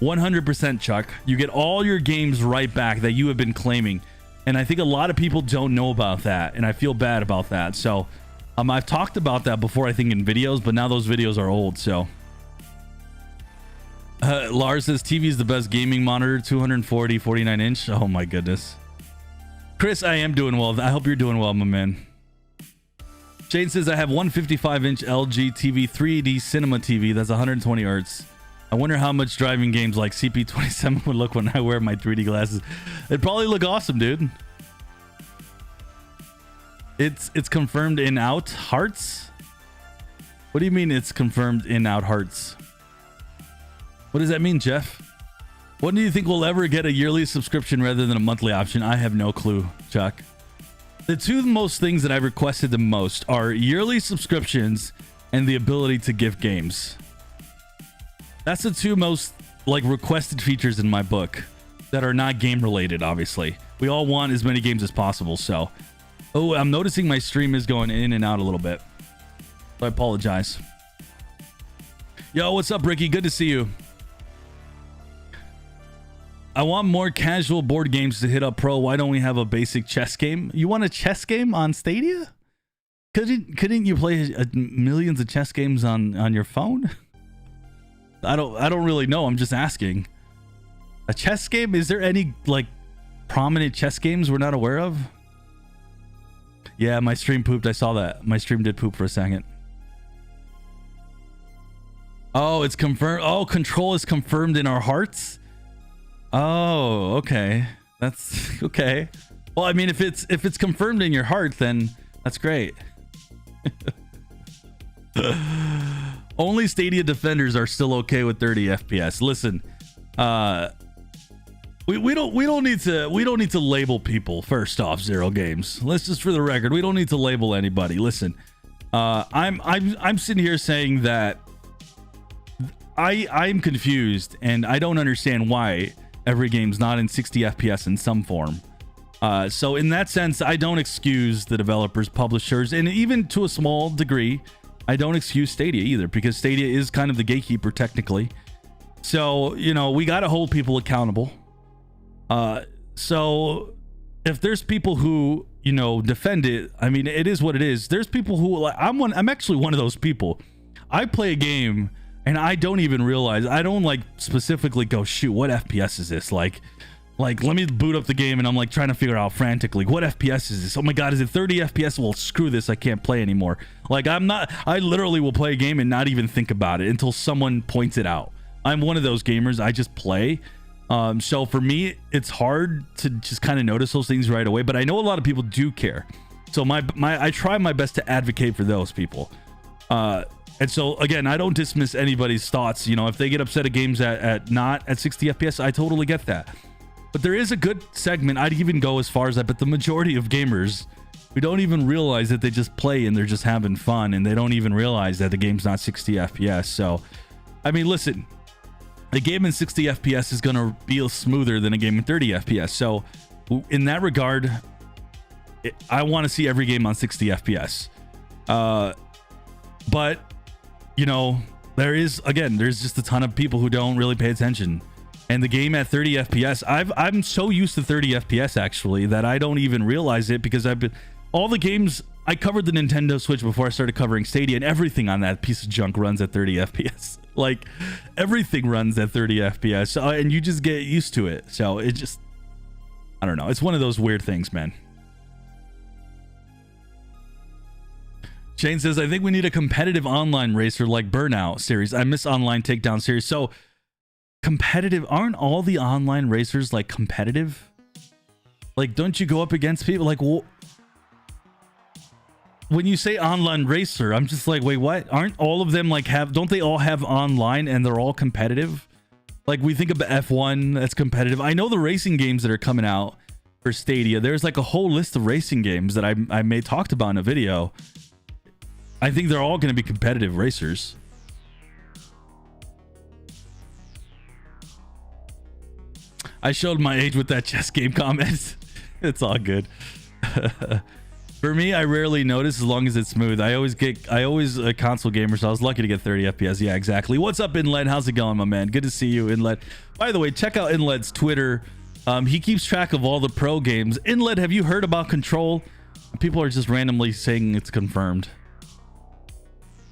100%, Chuck. You get all your games right back that you have been claiming. And I think a lot of people don't know about that, and I feel bad about that. So I've talked about that before, I think, in videos, but now those videos are old. So Lars says TV is the best gaming monitor, 240, 49 inch. Oh my goodness. Chris, I am doing well. I hope you're doing well, my man. Shane says I have 155 inch LG TV 3D cinema TV. That's 120 hertz. I wonder how much driving games like CP27 would look when I wear my 3D glasses. It'd probably look awesome, dude. It's confirmed in out hearts. What do you mean it's confirmed in out hearts? What does that mean, Jeff? When do you think we'll ever get a yearly subscription rather than a monthly option? I have no clue, Chuck. The two most things that I've requested the most are yearly subscriptions and the ability to gift games. That's the two most like requested features in my book that are not game related, obviously. We all want as many games as possible, so. Oh, I'm noticing my stream is going in and out a little bit. So I apologize. Yo, what's up, Ricky? Good to see you. I want more casual board games to hit up pro. Why don't we have a basic chess game? You want a chess game on Stadia? Couldn't you play millions of chess games on your phone? I don't really know. I'm just asking. A chess game? Is there any like prominent chess games we're not aware of? Yeah, my stream pooped. I saw that. My stream did poop for a second. Oh, it's confirmed. Oh, Control is confirmed in our hearts. Oh, okay. That's okay. Well, I mean, if it's confirmed in your heart, then that's great. Only Stadia defenders are still okay with 30 FPS. Listen, we don't need to label people. First off, Zero Games. Let's just for the record, we don't need to label anybody. Listen, I'm sitting here saying that I'm confused and I don't understand why every game's not in 60 FPS in some form. So in that sense, I don't excuse the developers, publishers, and even to a small degree, I don't excuse Stadia either, because Stadia is kind of the gatekeeper technically. So, you know, we got to hold people accountable. So if there's people who, you know, defend it, I mean, it is what it is. There's people who like, I'm actually one of those people. I play a game and I don't even realize, I don't like specifically go, shoot, what FPS is this? Like let me boot up the game and I'm like trying to figure out frantically, what FPS is this? Oh my God, is it 30 FPS? Well, screw this. I can't play anymore. Like I literally will play a game and not even think about it until someone points it out. I'm one of those gamers. I just play. So for me, it's hard to just kind of notice those things right away, but I know a lot of people do care. So I try my best to advocate for those people. And so again, I don't dismiss anybody's thoughts. You know, if they get upset at games at not at 60 FPS, I totally get that. But there is a good segment. I'd even go as far as that, but the majority of gamers who don't even realize that they just play and they're just having fun and they don't even realize that the game's not 60 FPS. So, I mean, listen, a game in 60 FPS is going to be smoother than a game in 30 FPS. So in that regard, I want to see every game on 60 FPS. But, you know, there's just a ton of people who don't really pay attention. And the game at 30 FPS, I'm so used to 30 FPS actually that I don't even realize it, because all the games, I covered the Nintendo Switch before I started covering Stadia, and everything on that piece of junk runs at 30 FPS. Like everything runs at 30 FPS, and you just get used to it. So it just, I don't know. It's one of those weird things, man. Shane says, I think we need a competitive online racer like Burnout series. I miss online takedown series. So competitive, aren't all the online racers like competitive? Like, don't you go up against people like, when you say online racer, I'm just like, wait, what? Aren't all of them like don't they all have online and they're all competitive? Like we think of F1, that's competitive. I know the racing games that are coming out for Stadia, there's like a whole list of racing games that I may talked about in a video. I think they're all going to be competitive racers. I showed my age with that chess game comment. It's all good. For me, I rarely notice as long as it's smooth. I always a console gamer, so I was lucky to get 30 FPS. Yeah, exactly. What's up, Inlet? How's it going, my man? Good to see you, Inlet. By the way, check out Inlet's Twitter. He keeps track of all the pro games. Inlet, have you heard about Control? People are just randomly saying it's confirmed.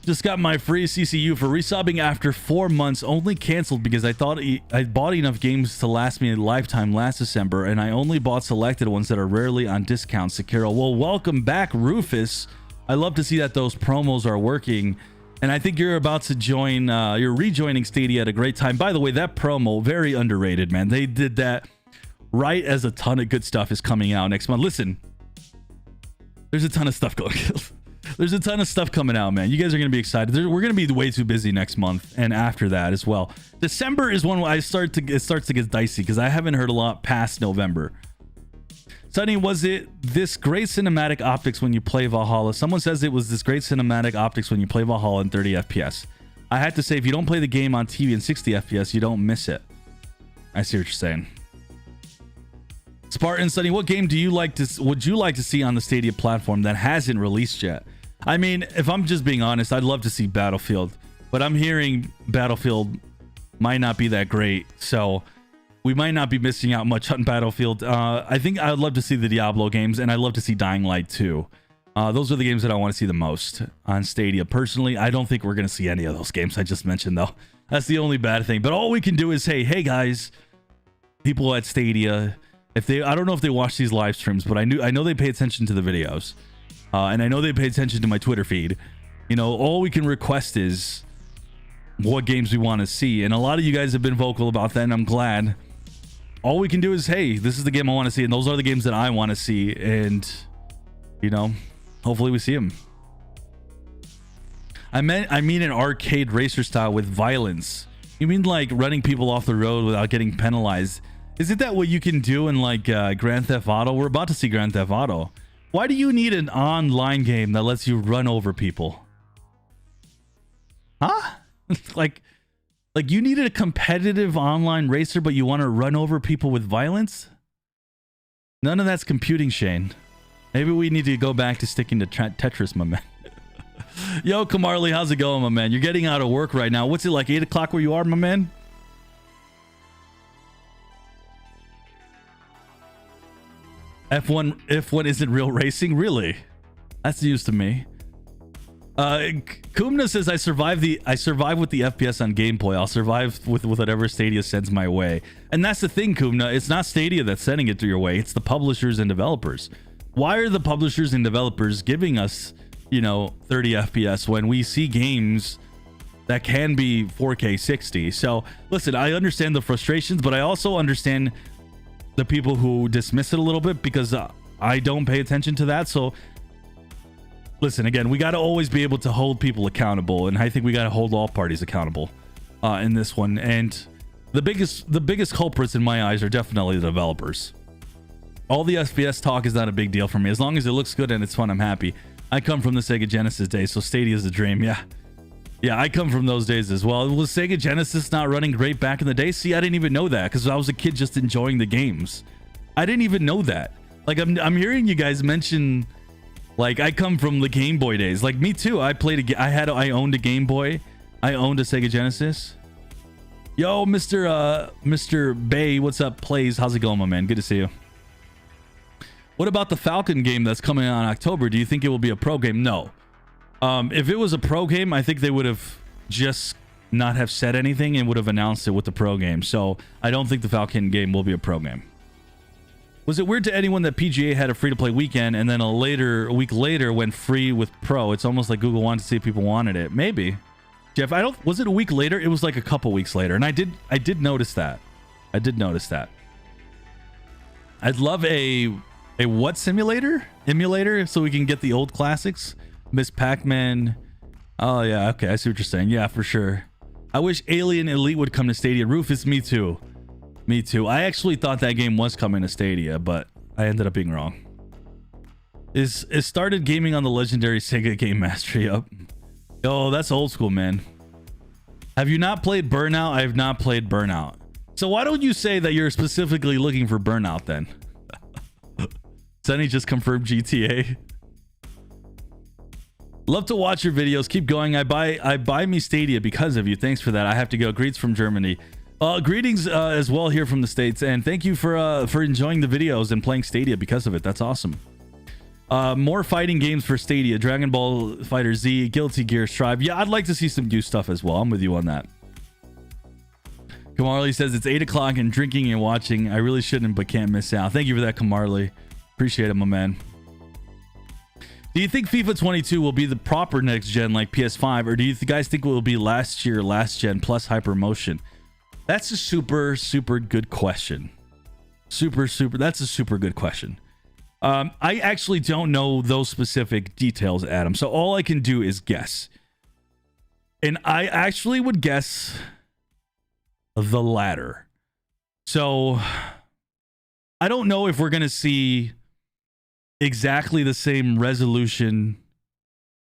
Just got my free CCU for resubbing after 4 months. Only canceled because I thought I bought enough games to last me a lifetime last December, and I only bought selected ones that are rarely on discount. Sekiro. Well, welcome back, Rufus. I love to see that those promos are working, and I think you're about to join. You're rejoining Stadia at a great time. By the way, that promo very underrated, man. They did that right as a ton of good stuff is coming out next month. Listen, there's a ton of stuff going. There's a ton of stuff coming out, man. You guys are going to be excited. We're going to be way too busy next month and after that as well. December is when it starts to get dicey because I haven't heard a lot past November. Sonny, was it this great cinematic optics when you play Valhalla? Someone says it was this great cinematic optics when you play Valhalla in 30 FPS. I had to say, if you don't play the game on TV in 60 FPS, you don't miss it. I see what you're saying. Spartan Sonny, what game would you like to see on the Stadia platform that hasn't released yet? I mean, if I'm just being honest, I'd love to see Battlefield, but I'm hearing Battlefield might not be that great, so we might not be missing out much on Battlefield. I think I'd love to see the Diablo games, and I'd love to see Dying Light 2. Those are the games that I want to see the most on Stadia. Personally, I don't think we're going to see any of those games I just mentioned, though. That's the only bad thing. But all we can do is say, hey guys, people at Stadia, I don't know if they watch these live streams, but I know they pay attention to the videos, and I know they pay attention to my Twitter feed. You know, all we can request is what games we want to see, and a lot of you guys have been vocal about that, and I'm glad. All we can do is, hey, this is the game I want to see, and those are the games that I want to see, and you know, hopefully we see them. I mean an arcade racer style with violence. You mean like running people off the road without getting penalized? Isn't that what you can do in like Grand Theft Auto? We're about to see Grand Theft Auto. Why do you need an online game that lets you run over people? Huh? like you needed a competitive online racer, but you want to run over people with violence? None of that's computing, Shane. Maybe we need to go back to sticking to Tetris, my man. Yo, Kamarli, how's it going, my man? You're getting out of work right now. What's it like, 8 o'clock where you are, my man? F1 isn't real racing, really? That's news to me. Kumna says I survive with the FPS on Game Boy. I'll survive with whatever Stadia sends my way. And that's the thing, Kumna. It's not Stadia that's sending it to your way. It's the publishers and developers. Why are the publishers and developers giving us, you know, 30 FPS when we see games that can be 4K 60? So listen, I understand the frustrations, but I also understand the people who dismiss it a little bit because I don't pay attention to that. So listen, again, we got to always be able to hold people accountable, and I think we got to hold all parties accountable in this one. And the biggest culprits in my eyes are definitely the developers. All the FPS talk is not a big deal for me. As long as it looks good and it's fun, I'm happy. I come from the Sega Genesis days, so Stadia is the dream. Yeah, I come from those days as well. Was Sega Genesis not running great back in the day? See, I didn't even know that because I was a kid just enjoying the games. I didn't even know that. Like, I'm hearing you guys mention, like, I come from the Game Boy days. Like, me too. I owned a Game Boy. I owned a Sega Genesis. Yo, Mr. Bay, what's up? Plays, how's it going, my man? Good to see you. What about the Falcon game that's coming out in October? Do you think it will be a pro game? No. If it was a pro game, I think they would have just not have said anything and would have announced it with the pro game. So I don't think the Falcon game will be a pro game. Was it weird to anyone that PGA had a free-to-play weekend and then a week later went free with pro? It's almost like Google wanted to see if people wanted it. Maybe. Jeff, was it a week later? It was like a couple weeks later, and I did notice that. I did notice that. I'd love a what simulator? Emulator, so we can get the old classics. Miss Pac-Man. Oh yeah, okay, I see what you're saying. Yeah, for sure. I wish Alien Elite would come to Stadia. Rufus, me too. Me too. I actually thought that game was coming to Stadia, but I ended up being wrong. Is started gaming on the legendary Sega Game Master. Yup. Oh, that's old school, man. Have you not played Burnout? I have not played Burnout. So why don't you say that you're specifically looking for Burnout then? Sunny just confirmed GTA. Love to watch your videos. Keep going. I buy me Stadia because of you. Thanks for that. I have to go. Greets from Germany. Greetings as well here from the States, and thank you for enjoying the videos and playing Stadia because of it. That's awesome. More fighting games for Stadia. Dragon Ball Fighter Z, Guilty Gear Strive. Yeah, I'd like to see some new stuff as well. I'm with you on that. Kamarley says it's 8 o'clock and drinking and watching. I really shouldn't, but can't miss out. Thank you for that, Kamarley. Appreciate it, my man. Do you think FIFA 22 will be the proper next gen like PS5, or do you guys think it will be last gen plus Hypermotion? That's a super good question. That's a super good question. I actually don't know those specific details, Adam. So all I can do is guess. And I actually would guess the latter. So I don't know if we're going to see exactly the same resolution,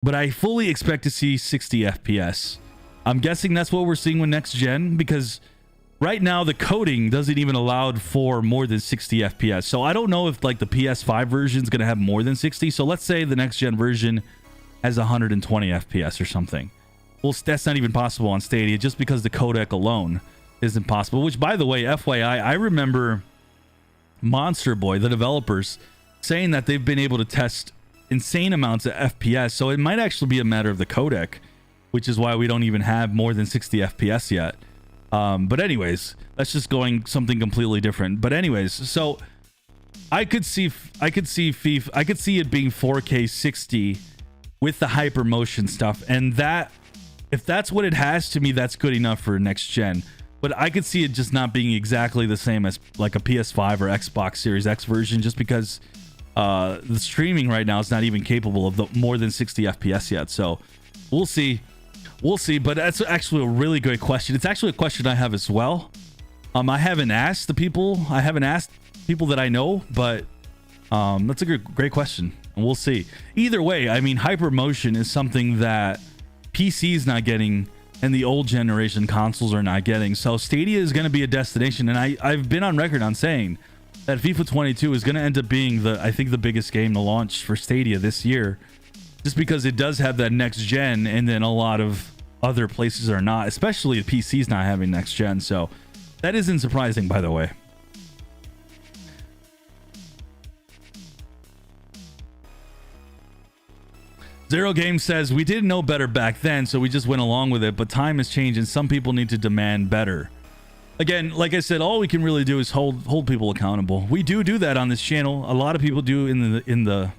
but I fully expect to see 60 FPS. I'm guessing that's what we're seeing with next gen, because right now the coding doesn't even allow for more than 60 FPS. So I don't know if like the PS5 version is going to have more than 60. So let's say the next gen version has 120 FPS or something. Well, that's not even possible on Stadia just because the codec alone isn't possible, which, by the way, FYI, I remember Monster Boy, the developers, saying that they've been able to test insane amounts of FPS. So it might actually be a matter of the codec, which is why we don't even have more than 60 FPS yet. But anyways, that's just going something completely different. But anyways, so I could see FIFA, I could see it being 4K 60 with the Hypermotion stuff, and that, if that's what it has, to me, that's good enough for next gen. But I could see it just not being exactly the same as like a PS5 or Xbox Series X version, just because the streaming right now is not even capable of the more than 60 FPS yet. So we'll see. But that's actually a really great question. It's actually a question I have as well. I haven't asked people that I know, but that's a great question, and we'll see. Either way, I mean, Hypermotion is something that PC's not getting and the old generation consoles are not getting. So Stadia is going to be a destination, and I've been on record on saying that FIFA 22 is going to end up being I think the biggest game to launch for Stadia this year, just because it does have that next gen, and then a lot of other places are not, especially the PC's not having next gen. So that isn't surprising, by the way. Zero Game says, we didn't know better back then, so we just went along with it, but time has changed and some people need to demand better. Again, like I said, all we can really do is hold people accountable. We do that on this channel. A lot of people do in the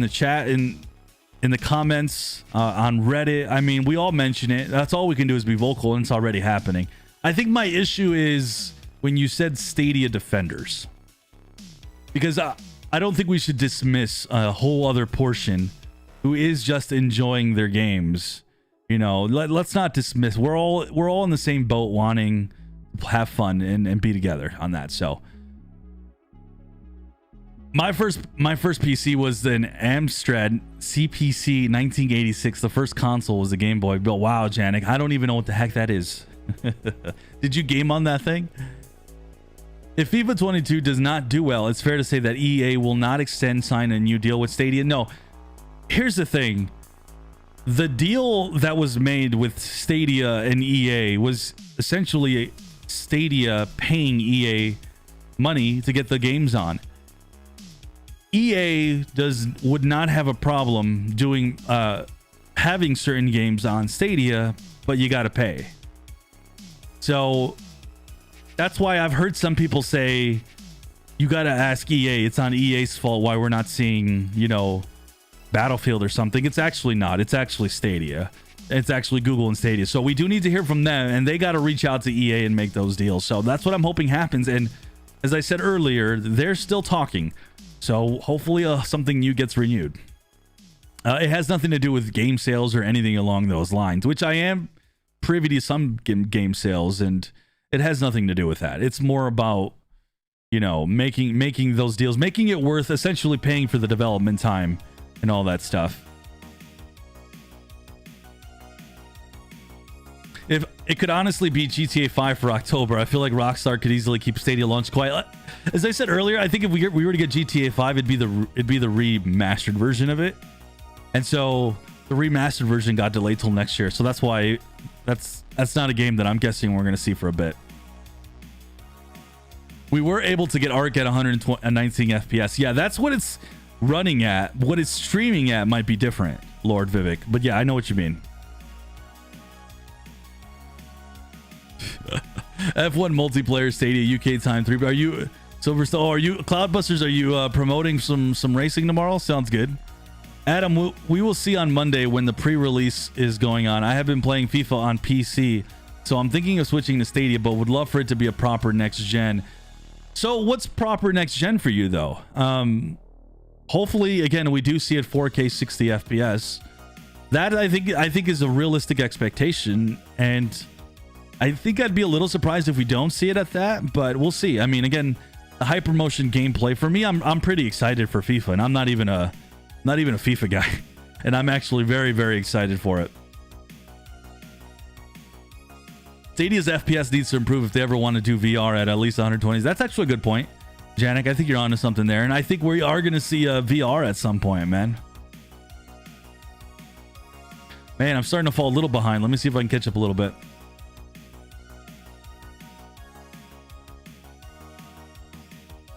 chat, in the comments, on Reddit. I mean, we all mention it. That's all we can do is be vocal, and it's already happening. I think my issue is when you said Stadia defenders, because I don't think we should dismiss a whole other portion who is just enjoying their games. You know, let's not dismiss. We're all in the same boat, wanting to have fun and be together on that. So my first PC was an Amstrad CPC 1986. The first console was the Game Boy. But wow, Janik, I don't even know what the heck that is. Did you game on that thing? If FIFA 22 does not do well, it's fair to say that EA will not sign a new deal with Stadia. No, here's the thing. The deal that was made with Stadia and EA was essentially Stadia paying EA money to get the games on. EA would not have a problem doing having certain games on Stadia, but you got to pay. So that's why I've heard some people say you got to ask EA. It's on EA's fault why we're not seeing, you know, Battlefield or something. It's actually not. It's actually Stadia. It's actually Google and Stadia. So we do need to hear from them, and they got to reach out to EA and make those deals. So that's what I'm hoping happens. And as I said earlier, they're still talking. So hopefully something new gets renewed. It has nothing to do with game sales or anything along those lines, which I am privy to some game sales, and it has nothing to do with that. It's more about, you know, making those deals, making it worth essentially paying for the development time and all that stuff. If it could honestly be GTA 5 for October, I feel like Rockstar could easily keep Stadia launch quiet. As I said earlier, I think if we were to get GTA 5, it'd be the remastered version of it. And so the remastered version got delayed till next year. So that's why that's not a game that I'm guessing we're going to see for a bit. We were able to get Arc at 119 FPS. Yeah, that's what it's running at, what it's streaming at might be different, Lord Vivek. But yeah, I know what you mean. F1 multiplayer Stadia UK time 3. Are you Silverstone? Oh, are you Cloudbusters? Are you promoting some racing tomorrow? Sounds good. Adam, we will see on Monday when the pre-release is going on. I have been playing FIFA on PC, so I'm thinking of switching to Stadia, but would love for it to be a proper next gen. So what's proper next gen for you though? Hopefully, again, we do see it 4K 60 FPS. That I think is a realistic expectation, and I think I'd be a little surprised if we don't see it at that, but we'll see. I mean, again, the hypermotion gameplay for me, I'm pretty excited for FIFA, and I'm not even a FIFA guy, and I'm actually very, very excited for it. Stadia's FPS needs to improve if they ever want to do VR at least 120s. That's actually a good point, Janik. I think you're onto something there, and I think we are going to see VR at some point, man. Man, I'm starting to fall a little behind. Let me see if I can catch up a little bit.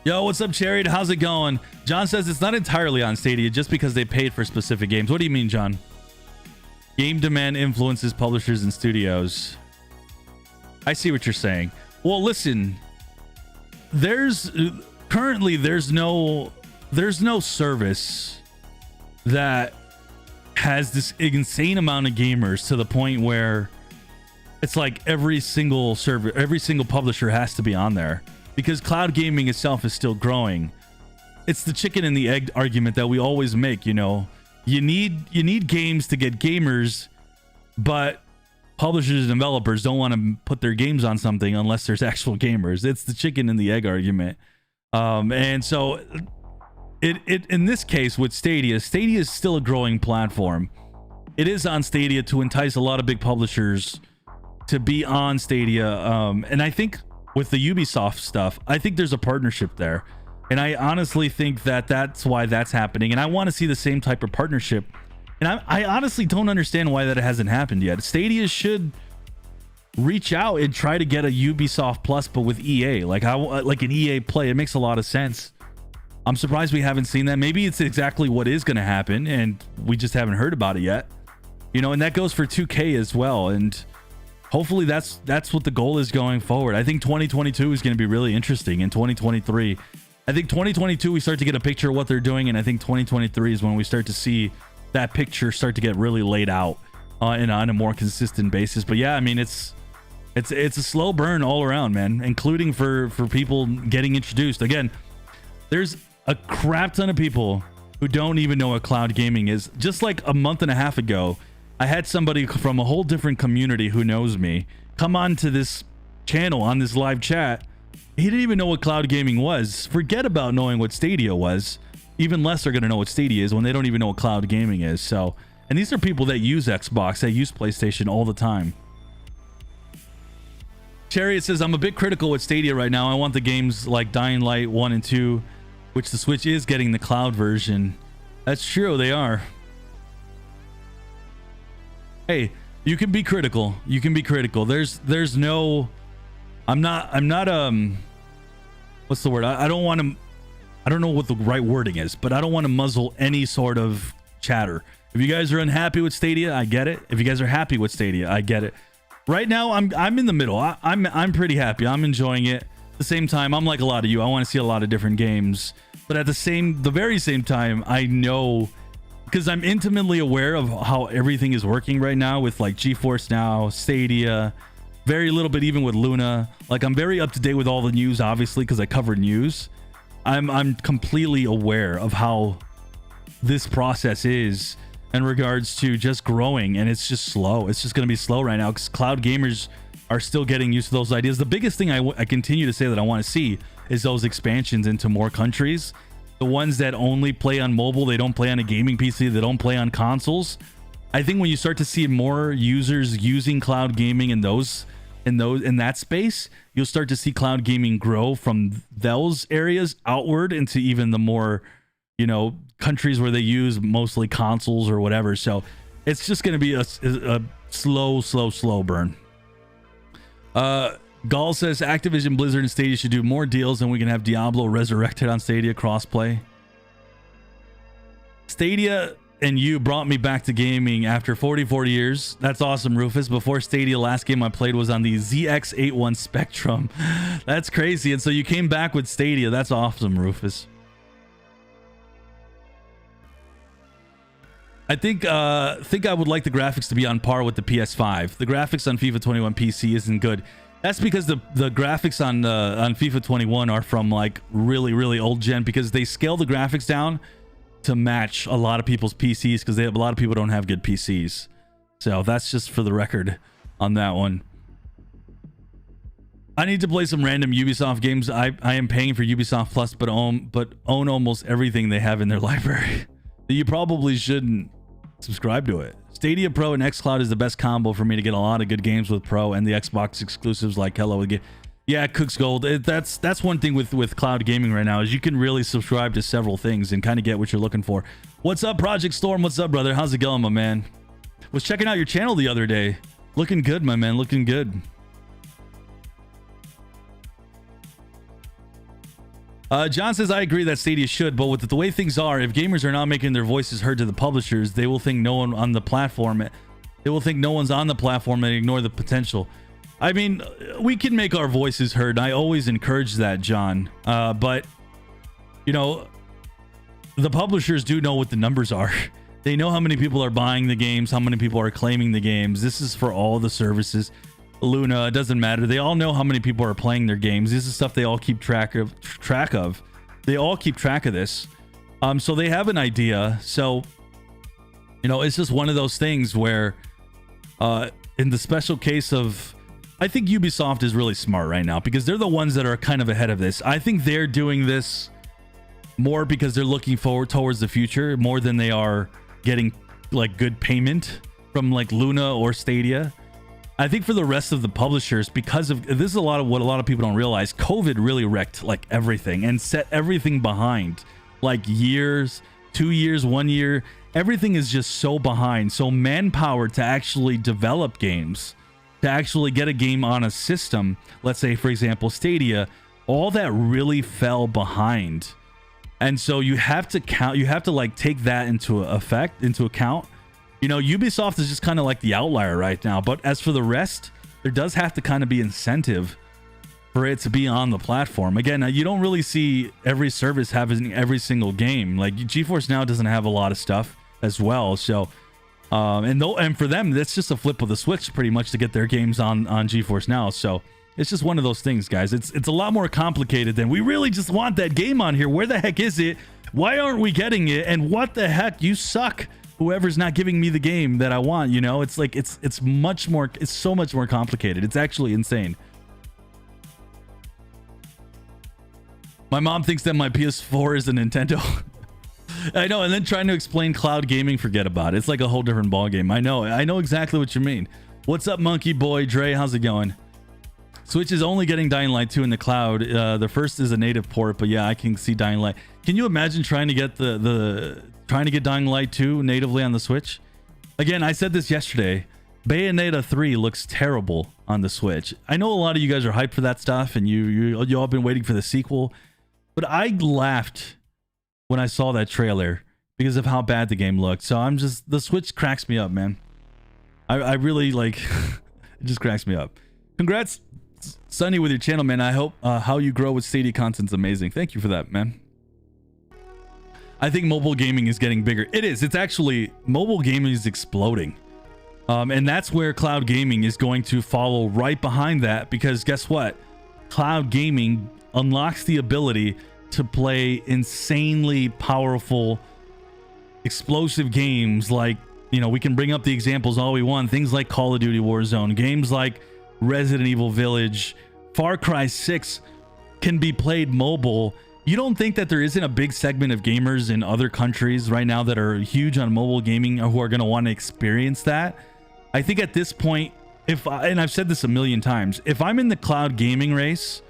Yo, what's up, Chariot? How's it going? John says it's not entirely on Stadia just because they paid for specific games. What do you mean, John? Game demand influences publishers and studios. I see what you're saying. Well, listen, currently there's no service that has this insane amount of gamers to the point where it's like every single server, every single publisher has to be on there, because cloud gaming itself is still growing. It's the chicken and the egg argument that we always make, you know. You need games to get gamers, but publishers and developers don't want to put their games on something unless there's actual gamers. It's the chicken and the egg argument. And so it in this case with Stadia is still a growing platform. It is on Stadia to entice a lot of big publishers to be on Stadia. And I think with the Ubisoft stuff, I think there's a partnership there. And I honestly think that that's why that's happening. And I want to see the same type of partnership. And I honestly don't understand why that hasn't happened yet. Stadia should reach out and try to get a Ubisoft Plus, but with EA, like an EA Play. It makes a lot of sense. I'm surprised we haven't seen that. Maybe it's exactly what is going to happen, and we just haven't heard about it yet. You know, and that goes for 2K as well. And hopefully that's what the goal is going forward. I think 2022 is going to be really interesting. In 2023, I think 2022 we start to get a picture of what they're doing, and I think 2023 is when we start to see that picture start to get really laid out on a more consistent basis. But yeah, I mean, it's a slow burn all around, man, including for people getting introduced. Again, there's a crap ton of people who don't even know what cloud gaming is. Just like a month and a half ago, I had somebody from a whole different community who knows me come on to this channel on this live chat. He didn't even know what cloud gaming was. Forget about knowing what Stadia was. Even less are going to know what Stadia is when they don't even know what cloud gaming is. So, and these are people that use Xbox, that use PlayStation all the time. Chariot says, I'm a bit critical with Stadia right now. I want the games like Dying Light 1 and 2, which the Switch is getting the cloud version. That's true, they are. Hey, you can be critical. You can be critical. There's no, I'm not what's the word? I don't want to, I don't know what the right wording is, but I don't want to muzzle any sort of chatter. If you guys are unhappy with Stadia, I get it. If you guys are happy with Stadia, I get it. Right now, I'm in the middle. I'm pretty happy. I'm enjoying it. At the same time, I'm like a lot of you. I want to see a lot of different games, but at the very same time, I know, because I'm intimately aware of how everything is working right now with like GeForce Now, Stadia, very little bit even with Luna. Like, I'm very up to date with all the news, obviously, because I cover news. I'm completely aware of how this process is in regards to just growing, and it's just slow. It's just going to be slow right now because cloud gamers are still getting used to those ideas. The biggest thing I continue to say that I want to see is those expansions into more countries. The ones that only play on mobile, they don't play on a gaming PC, they don't play on consoles. I think when you start to see more users using cloud gaming in that space, you'll start to see cloud gaming grow from those areas outward into even the more, you know, countries where they use mostly consoles or whatever. So it's just going to be a slow burn. Gall says Activision, Blizzard, and Stadia should do more deals, and we can have Diablo Resurrected on Stadia crossplay. Stadia and you brought me back to gaming after 44 years. That's awesome, Rufus. Before Stadia, last game I played was on the ZX81 Spectrum. That's crazy. And so you came back with Stadia. That's awesome, Rufus. I think I would like the graphics to be on par with the PS5. The graphics on FIFA 21 PC isn't good. That's because the graphics on FIFA 21 are from like really old gen, because they scale the graphics down to match a lot of people's PCs, because a lot of people don't have good PCs. So that's just for the record on that one. I need to play some random Ubisoft games. I am paying for Ubisoft Plus, but own almost everything they have in their library. You probably shouldn't subscribe to it. Stadia Pro and xCloud is the best combo for me to get a lot of good games with Pro and the Xbox exclusives like Hello Again. Yeah, Cook's Gold. That's one thing with cloud gaming right now, is you can really subscribe to several things and kind of get what you're looking for. What's up, Project Storm? What's up, brother? How's it going, my man? Was checking out your channel the other day. Looking good, my man. Looking good. John says, I agree that Stadia should, but with the way things are, if gamers are not making their voices heard to the publishers, they will think no one on the platform. They will think no one's on the platform and ignore the potential. I mean, we can make our voices heard. I always encourage that, John. But, you know, the publishers do know what the numbers are. They know how many people are buying the games, how many people are claiming the games. This is for all the services. Luna, it doesn't matter. They all know how many people are playing their games. This is stuff they all keep track of. They all keep track of this. So they have an idea. So, you know, it's just one of those things where, in the special case of, I think Ubisoft is really smart right now, because they're the ones that are kind of ahead of this. I think they're doing this more because they're looking forward towards the future more than they are getting like good payment from like Luna or Stadia. I think for the rest of the publishers, because of this is a lot of what a lot of people don't realize, COVID really wrecked like everything and set everything behind, like years, 2 years, 1 year. Everything is just so behind. So manpower to actually develop games, to actually get a game on a system, let's say for example Stadia, all that really fell behind. And so you have to like take that into account. You know, Ubisoft is just kind of like the outlier right now. But as for the rest, there does have to kind of be incentive for it to be on the platform. Again, you don't really see every service having every single game. Like GeForce Now doesn't have a lot of stuff as well. So, and for them, that's just a flip of the switch pretty much to get their games on GeForce Now. So it's just one of those things, guys. It's a lot more complicated than we really just want that game on here. Where the heck is it? Why aren't we getting it? And what the heck? You suck. Whoever's not giving me the game that I want, you know, it's like it's so much more complicated. It's actually insane. My mom thinks that my PS4 is a Nintendo. I know, and then trying to explain cloud gaming, forget about it. It's like a whole different ball game. I know exactly what you mean. What's up, Monkey Boy? Dre, how's it going? Switch is only getting Dying Light 2 in the cloud. The first is a native port, but yeah, I can see Dying Light. Can you imagine trying to get trying to get Dying Light 2 natively on the Switch? Again, I said this yesterday. Bayonetta 3 looks terrible on the Switch. I know a lot of you guys are hyped for that stuff, and you all been waiting for the sequel. But I laughed when I saw that trailer because of how bad the game looked. So the Switch cracks me up, man. I really like, it just cracks me up. Congrats, Sonny, with your channel, man. I hope how you grow with Stadia content's amazing. Thank you for that, man. I think mobile gaming is getting bigger. It is. It's actually, mobile gaming is exploding. And that's where cloud gaming is going to follow right behind that, because guess what? Cloud gaming unlocks the ability to play insanely powerful, explosive games like, you know, we can bring up the examples all we want. Things like Call of Duty Warzone, games like Resident Evil Village, Far Cry 6 can be played mobile. You don't think that there isn't a big segment of gamers in other countries right now that are huge on mobile gaming who are going to want to experience that? I think at this point, and I've said this a million times, if I'm in the cloud gaming race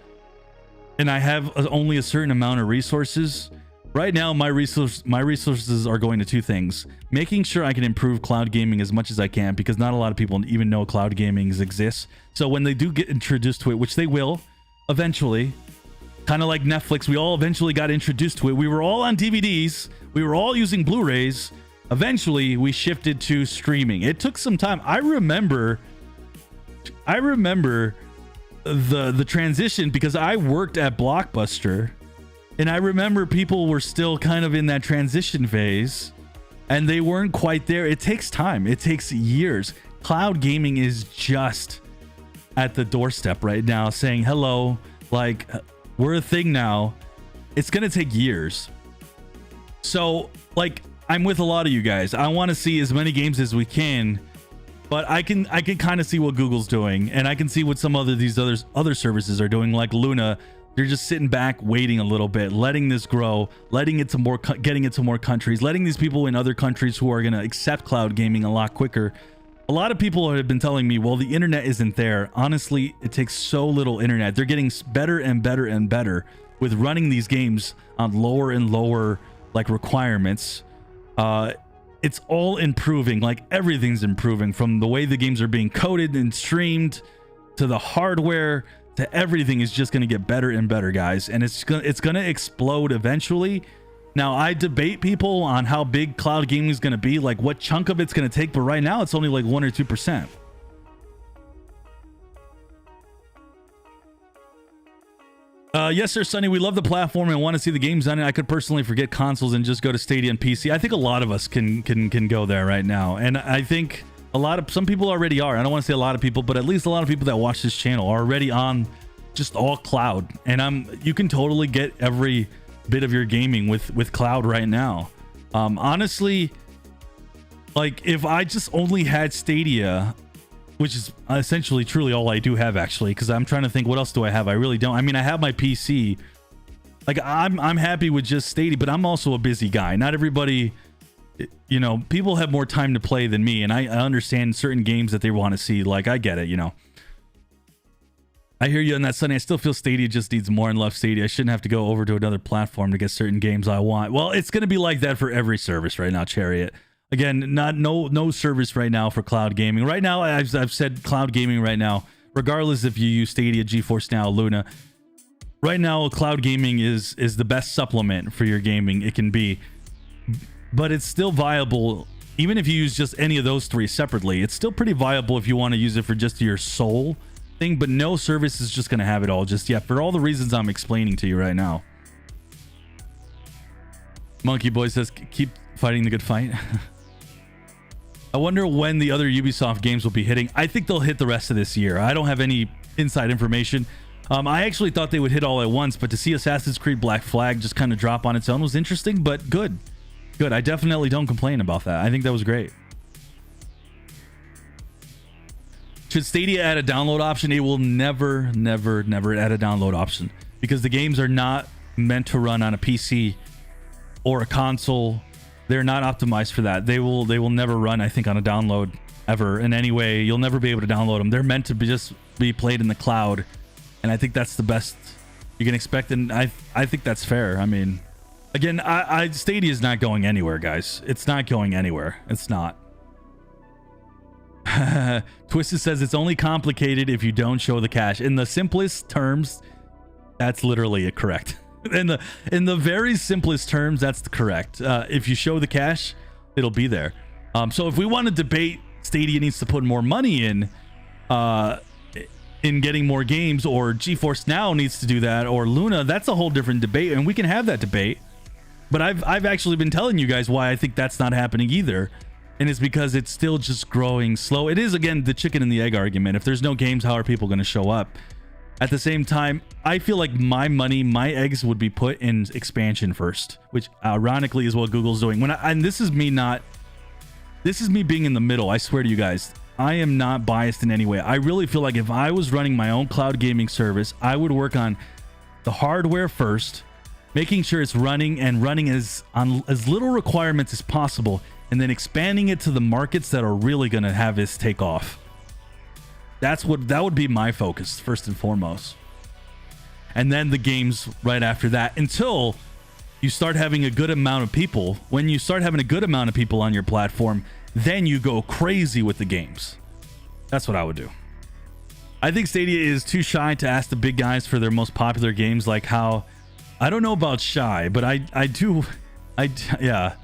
and I have only a certain amount of resources, right now my resources are going to two things: making sure I can improve cloud gaming as much as I can, because not a lot of people even know cloud gaming exists. So when they do get introduced to it, which they will eventually, Kind of like Netflix, we all eventually got introduced to it. We were all on DVDs, we were all using Blu-rays. Eventually we shifted to streaming. It took some time. I remember the transition because I worked at Blockbuster, and I remember people were still kind of in that transition phase and they weren't quite there. It takes time, it takes years. Cloud gaming is just at the doorstep right now, saying hello, like we're a thing now. It's gonna take years. So like, I'm with a lot of you guys. I want to see as many games as we can, but I can kind of see what Google's doing, and I can see what some these other services are doing, like Luna. They're just sitting back, waiting a little bit, letting this grow, letting it to more, getting it to more countries, letting these people in other countries who are gonna accept cloud gaming a lot quicker. A lot of people have been telling me, well, the internet isn't there. Honestly, it takes so little internet. They're getting better and better and better with running these games on lower and lower like requirements. It's all improving. Like everything's improving, from the way the games are being coded and streamed to the hardware to everything is just going to get better and better, guys. And it's going to explode eventually. Now, I debate people on how big cloud gaming is going to be, like what chunk of it's going to take, but right now it's only like 1 or 2%. Yes, sir, Sonny. We love the platform and want to see the games on it. I could personally forget consoles and just go to Stadia and PC. I think a lot of us can go there right now, and I think some people already are. I don't want to say a lot of people, but at least a lot of people that watch this channel are already on just all cloud. And you can totally get every bit of your gaming with cloud right now. Honestly, like if I just only had Stadia, which is essentially truly all I do have, actually, because I'm trying to think what else do I have. I really don't. I mean, I have my PC. Like I'm happy with just Stadia, but I'm also a busy guy. Not everybody, you know, people have more time to play than me, and I understand certain games that they want to see. Like I get it, you know. I hear you on that, Sunny. I still feel Stadia just needs more and love Stadia. I shouldn't have to go over to another platform to get certain games I want. Well, it's going to be like that for every service right now, Chariot. Again, no service right now for cloud gaming. Right now, I've said cloud gaming right now, regardless if you use Stadia, GeForce Now, Luna. Right now, cloud gaming is the best supplement for your gaming it can be. But it's still viable, even if you use just any of those three separately. It's still pretty viable if you want to use it for just your sole thing, but no service is just going to have it all just yet, for all the reasons I'm explaining to you right now. Monkey Boy says, keep fighting the good fight. I wonder when the other Ubisoft games will be hitting. I think they'll hit the rest of this year. I don't have any inside information. I actually thought they would hit all at once, but to see Assassin's Creed Black Flag just kind of drop on its own was interesting, but good. Good. I definitely don't complain about that. I think that was great. Should Stadia add a download option? It will never, never, never add a download option, because the games are not meant to run on a PC or a console. They're not optimized for that. They will never run, I think, on a download ever in any way. You'll never be able to download them. They're meant to just be played in the cloud, and I think that's the best you can expect. And I think that's fair. I mean, again, Stadia is not going anywhere, guys. It's not going anywhere. It's not. Twisted says it's only complicated if you don't show the cache. In the simplest terms, that's literally correct. In the very simplest terms, that's correct. If you show the cache, it'll be there. So if we want to debate Stadia needs to put more money in getting more games, or GeForce Now needs to do that, or Luna, that's a whole different debate, and we can have that debate. But I've actually been telling you guys why I think that's not happening either. And it's because it's still just growing slow. It is, again, the chicken and the egg argument. If there's no games, how are people going to show up? At the same time, I feel like my eggs would be put in expansion first, which ironically is what Google's doing. And this is me being in the middle. I swear to you guys, I am not biased in any way. I really feel like if I was running my own cloud gaming service, I would work on the hardware first, making sure it's running as little requirements as possible, and then expanding it to the markets that are really going to have this take off. That would be my focus first and foremost. And then the games right after that, until you start having a good amount of people. When you start having a good amount of people on your platform, then you go crazy with the games. That's what I would do. I think Stadia is too shy to ask the big guys for their most popular games, like how, I don't know about shy, but I do, yeah,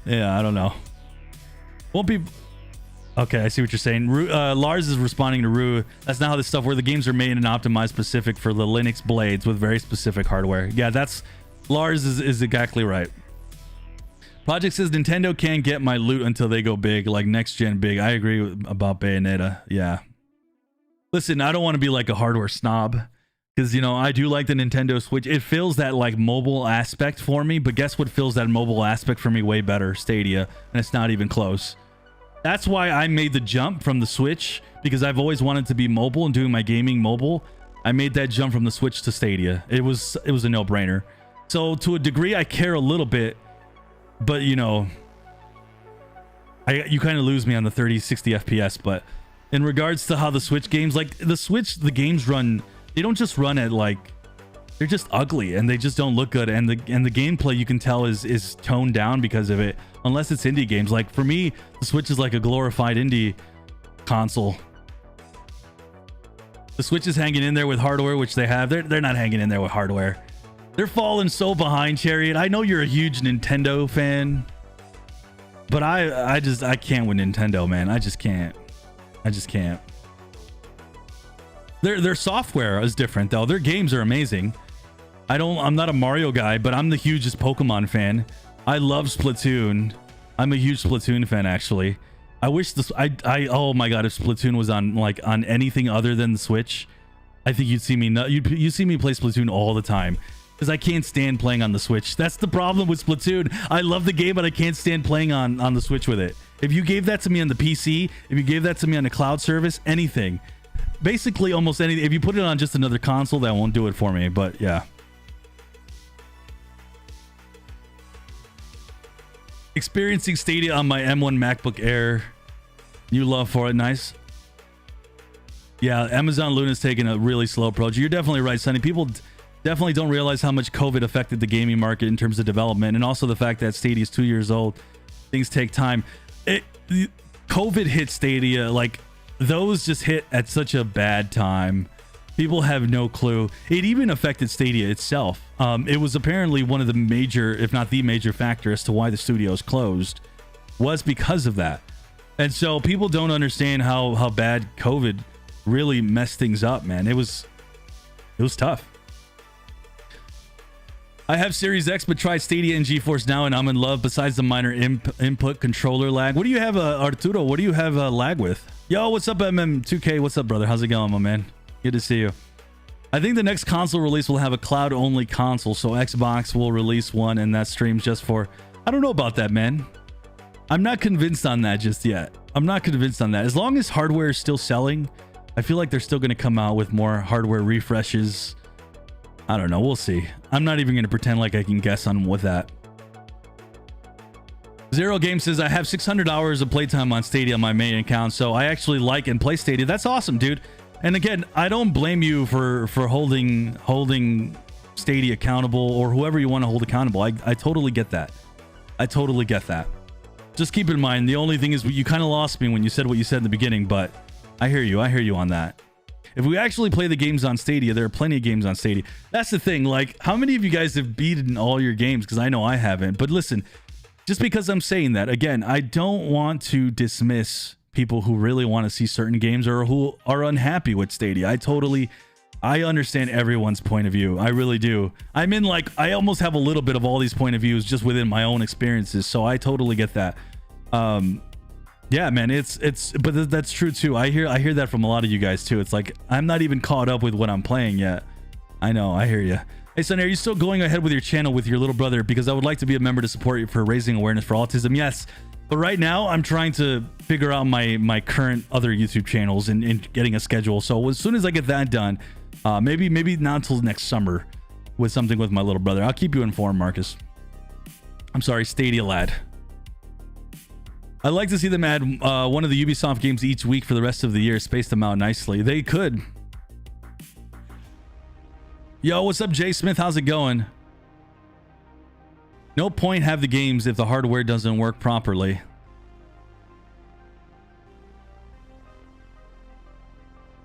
I don't know. Won't be. Okay, I see what you're saying. Lars is responding to Rue. That's not how this stuff where the games are made and optimized specific for the Linux blades with very specific hardware. Yeah, that's Lars is exactly right. Project says Nintendo can't get my loot until they go big, like next gen big. I agree about Bayonetta. Yeah. Listen, I don't want to be like a hardware snob because, you know, I do like the Nintendo Switch. It fills that like mobile aspect for me, but guess what fills that mobile aspect for me way better? Stadia, and it's not even close. That's why I made the jump from the Switch, because I've always wanted to be mobile and doing my gaming mobile. I made that jump from the Switch to Stadia. It was a no-brainer. So to a degree, I care a little bit, but you know, you kind of lose me on the 30, 60 FPS. But in regards to how the Switch games, like the Switch, the games run, they don't just run at like, they're just ugly and they just don't look good. And the gameplay, you can tell is toned down because of it. Unless it's indie games. Like for me, the Switch is like a glorified indie console. The Switch is hanging in there with hardware, which they have. They're not hanging in there with hardware. They're falling so behind, Chariot. I know you're a huge Nintendo fan, but I can't with Nintendo, man. I just can't. Their software is different though. Their games are amazing. I'm not a Mario guy, but I'm the hugest Pokemon fan. I love Splatoon. I'm a huge Splatoon fan, actually. I wish this. Oh my god, if Splatoon was on anything other than the Switch, I think you'd see me. You see me play Splatoon all the time because I can't stand playing on the Switch. That's the problem with Splatoon. I love the game, but I can't stand playing on the Switch with it. If you gave that to me on the PC, if you gave that to me on the cloud service, anything, basically almost anything. If you put it on just another console, that won't do it for me. But yeah. Experiencing Stadia on my M1 MacBook Air. New love for it. Nice. Yeah, Amazon Luna's taking a really slow approach. You're definitely right, Sonny. People definitely don't realize how much COVID affected the gaming market in terms of development, and also the fact that Stadia is 2 years old. Things take time. COVID hit Stadia, like those just hit at such a bad time. People have no clue. It even affected Stadia itself. It was apparently one of the major, if not the major factor as to why the studios closed, was because of that. And so people don't understand how bad COVID really messed things up, man. It was tough. I have Series X, but tried Stadia and GeForce Now, and I'm in love. Besides the minor input controller lag. What do you have, Arturo? What do you have lag with? Yo, what's up, MM2K? What's up, brother? How's it going, my man? Good to see you. I think the next console release will have a cloud-only console, so Xbox will release one, and that streams just for... I don't know about that, man. I'm not convinced on that just yet. I'm not convinced on that. As long as hardware is still selling, I feel like they're still going to come out with more hardware refreshes. I don't know. We'll see. I'm not even going to pretend like I can guess on with that. Zero Game says, I have 600 hours of playtime on Stadia on my main account, so I actually like and play Stadia. That's awesome, dude. And again, I don't blame you for holding Stadia accountable, or whoever you want to hold accountable. I totally get that. I totally get that. Just keep in mind, the only thing is you kind of lost me when you said what you said in the beginning, but I hear you. I hear you on that. If we actually play the games on Stadia, there are plenty of games on Stadia. That's the thing. Like, how many of you guys have beaten all your games? Because I know I haven't. But listen, just because I'm saying that, again, I don't want to dismiss people who really want to see certain games or who are unhappy with Stadia. I understand everyone's point of view. I really do. I almost have a little bit of all these point of views just within my own experiences. So I totally get that. Yeah, man, but that's true too. I hear that from a lot of you guys too. It's like, I'm not even caught up with what I'm playing yet. I know, I hear you. Hey, Sonny, are you still going ahead with your channel with your little brother? Because I would like to be a member to support you for raising awareness for autism. Yes. But right now, I'm trying to figure out my current other YouTube channels and getting a schedule. So as soon as I get that done, maybe not until next summer with something with my little brother. I'll keep you informed, Marcus. I'm sorry, Stadia lad. I'd like to see them add one of the Ubisoft games each week for the rest of the year. Space them out nicely. They could. Yo, what's up, Jay Smith? How's it going? No point have the games if the hardware doesn't work properly.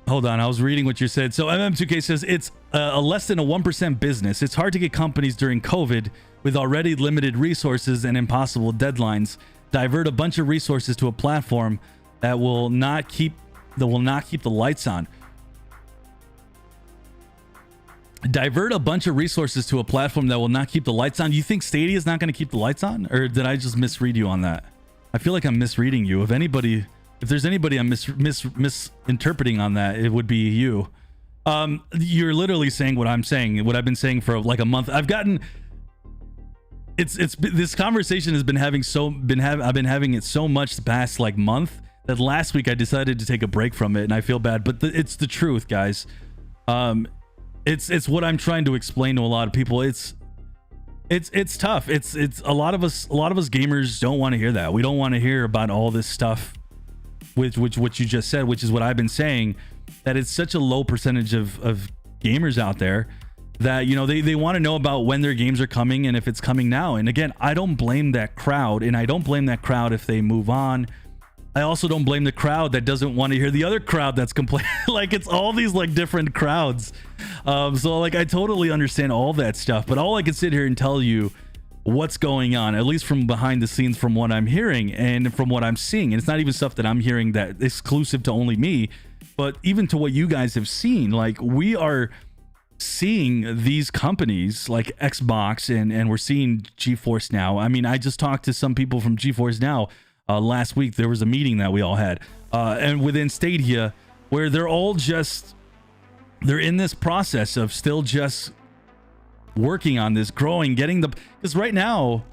Hold on, I was reading what you said. So MM2K says it's a less than a 1% business. It's hard to get companies during COVID with already limited resources and impossible deadlines. Divert a bunch of resources to a platform that will not keep the lights on. Divert a bunch of resources to a platform that will not keep the lights on. You think Stadia is not going to keep the lights on, or did I just misread you on that? I feel like I'm misreading you. If there's anybody I'm misinterpreting on that, it would be you. You're literally saying what I'm saying, what I've been saying for like a month. I've gotten this conversation has been having I've been having it so much the past like month that last week I decided to take a break from it, and I feel bad, but it's the truth, guys. It's what I'm trying to explain to a lot of people. It's tough. It's a lot of us gamers don't want to hear that. We don't want to hear about all this stuff, which what you just said, which is what I've been saying, that it's such a low percentage of gamers out there that, you know, they want to know about when their games are coming and if it's coming now. And again, I don't blame that crowd, and I don't blame that crowd if they move on. I also don't blame the crowd that doesn't want to hear the other crowd that's complaining. Like, it's all these like different crowds. So like, I totally understand all that stuff, but all I can sit here and tell you what's going on, at least from behind the scenes, from what I'm hearing and from what I'm seeing. And it's not even stuff that I'm hearing that exclusive to only me, but even to what you guys have seen. Like, we are seeing these companies like Xbox and we're seeing GeForce Now. I mean, I just talked to some people from GeForce Now last week. There was a meeting that we all had, and within Stadia, where they're in this process of still just working on this, growing, because right now,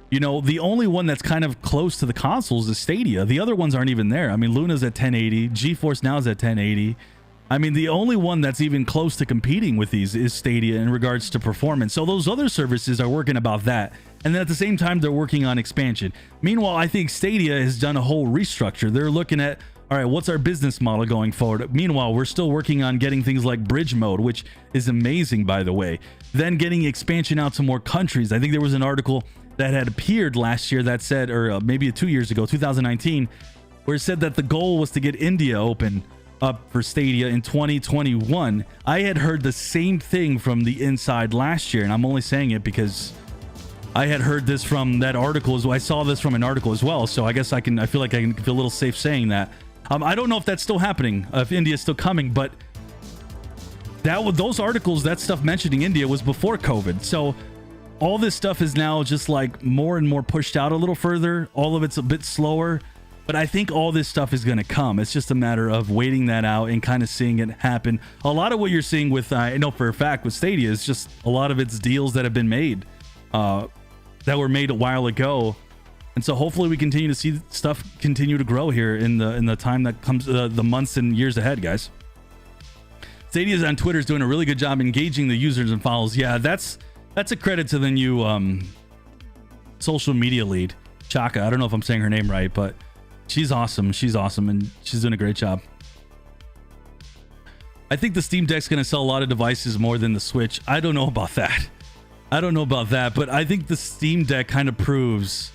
you know, the only one that's kind of close to the consoles is Stadia. The other ones aren't even there. I mean, Luna's at 1080, GeForce Now is at 1080. I mean, the only one that's even close to competing with these is Stadia in regards to performance. So those other services are working about that. And then at the same time, they're working on expansion. Meanwhile, I think Stadia has done a whole restructure. They're looking at, all right, what's our business model going forward? Meanwhile, we're still working on getting things like bridge mode, which is amazing, by the way. Then getting expansion out to more countries. I think there was an article that had appeared last year that said, or maybe 2 years ago, 2019, where it said that the goal was to get India open up for Stadia in 2021. I had heard the same thing from the inside last year, and I'm only saying it because I had heard this from that article as well. I saw this from an article as well, so I guess I feel like I can feel a little safe saying that. I don't know if that's still happening, if India is still coming, but those articles, that stuff mentioning India was before COVID. So all this stuff is now just like more and more pushed out a little further. All of it's a bit slower, but I think all this stuff is going to come. It's just a matter of waiting that out and kind of seeing it happen. A lot of what you're seeing with, I know for a fact with Stadia, is just a lot of it's deals that have been made, that were made a while ago. And so hopefully we continue to see stuff continue to grow here in the time that comes, the months and years ahead, guys. Stadia's on Twitter is doing a really good job engaging the users and follows. Yeah, that's a credit to the new social media lead, Chaka. I don't know if I'm saying her name right, but she's awesome. She's awesome, and she's doing a great job. I think the Steam Deck's going to sell a lot of devices more than the Switch. I don't know about that. But I think the Steam Deck kind of proves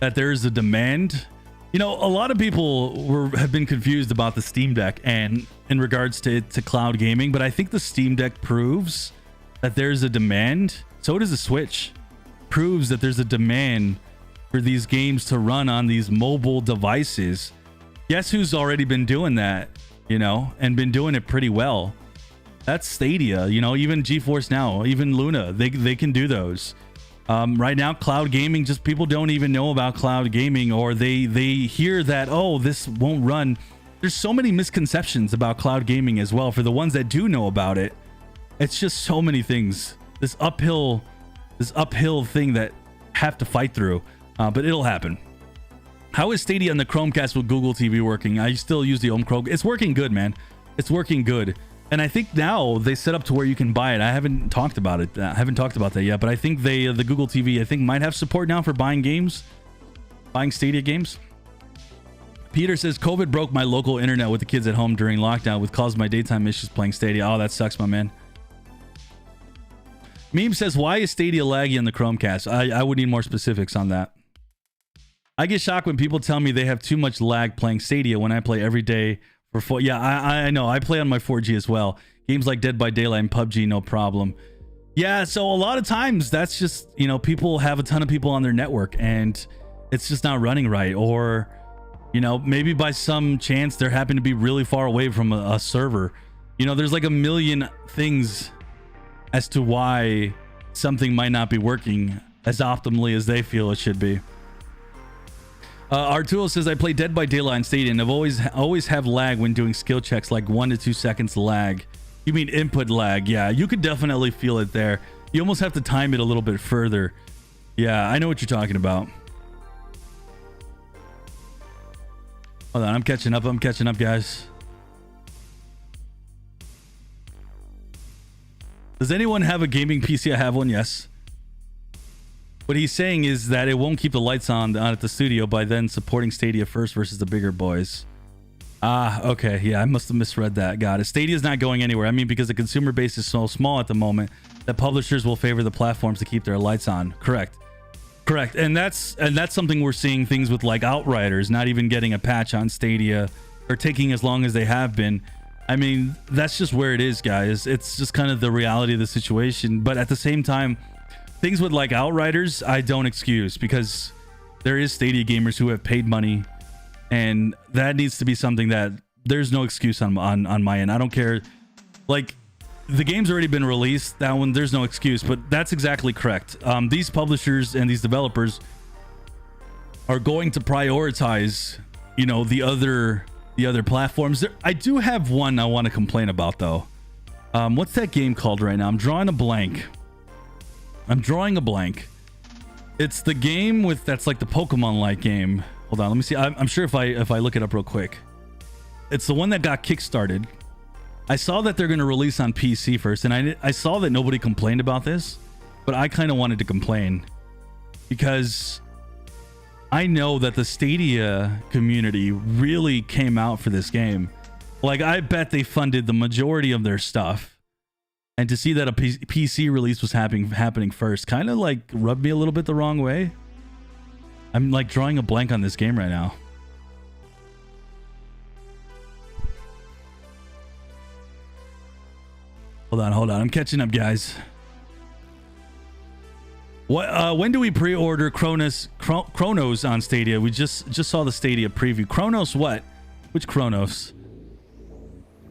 that there is a demand. You know, a lot of people have been confused about the Steam Deck and in regards to cloud gaming, but I think the Steam Deck proves that there's a demand. So does the Switch. Proves that there's a demand for these games to run on these mobile devices. Guess who's already been doing that, you know, and been doing it pretty well? That's Stadia. You know, even GeForce Now, even Luna, they can do those. Right now, cloud gaming, just people don't even know about cloud gaming, or they hear that, oh, this won't run. There's so many misconceptions about cloud gaming as well. For the ones that do know about it, it's just so many things. This uphill thing that have to fight through, but it'll happen. How is Stadia on the Chromecast with Google TV working? I still use the Home Chrome. It's working good, man. It's working good. And I think now they set up to where you can buy it. I haven't talked about it. I haven't talked about that yet, but I think the Google TV, I think, might have support now for buying Stadia games. Peter says, COVID broke my local internet with the kids at home during lockdown, with caused my daytime issues playing Stadia. Oh, that sucks, my man. Meme says, why is Stadia laggy on the Chromecast? I would need more specifics on that. I get shocked when people tell me they have too much lag playing Stadia when I play every day For yeah, I know. I play on my 4G as well. Games like Dead by Daylight and PUBG, no problem. Yeah, so a lot of times that's just, you know, people have a ton of people on their network and it's just not running right. Or, you know, maybe by some chance they're happen to be really far away from a server. You know, there's like a million things as to why something might not be working as optimally as they feel it should be. Arturo says, I play Dead by Daylight on Stadia and I've always have lag when doing skill checks, like 1 to 2 seconds lag. You mean input lag? Yeah, you could definitely feel it there. You almost have to time it a little bit further. Yeah, I know what you're talking about. Hold on, I'm catching up, guys. Does anyone have a gaming PC? I have one, yes. What he's saying is that it won't keep the lights on at the studio by then supporting Stadia first versus the bigger boys. Ah, okay. Yeah, I must have misread that. Got it. Stadia's not going anywhere. I mean, because the consumer base is so small at the moment that publishers will favor the platforms to keep their lights on. Correct. And that's something we're seeing things with, like Outriders not even getting a patch on Stadia or taking as long as they have been. I mean, that's just where it is, guys. It's just kind of the reality of the situation. But at the same time, things with like Outriders, I don't excuse, because there is Stadia gamers who have paid money, and that needs to be something that there's no excuse on my end. I don't care. Like, the game's already been released. That one, there's no excuse, but that's exactly correct. These publishers and these developers are going to prioritize, you know, the other platforms. I do have one I want to complain about, though. What's that game called right now? I'm drawing a blank. It's the game with, that's like the Pokemon-like game. Hold on, let me see. I'm sure if I look it up real quick. It's the one that got kickstarted. I saw that they're going to release on PC first, and I saw that nobody complained about this, but I kind of wanted to complain because I know that the Stadia community really came out for this game. Like, I bet they funded the majority of their stuff. And to see that a PC release was happening first kind of like rubbed me a little bit the wrong way. I'm like drawing a blank on this game right now. Hold on. I'm catching up, guys. What? When do we pre-order Chronos on Stadia? We just saw the Stadia preview. Chronos what? Which Chronos?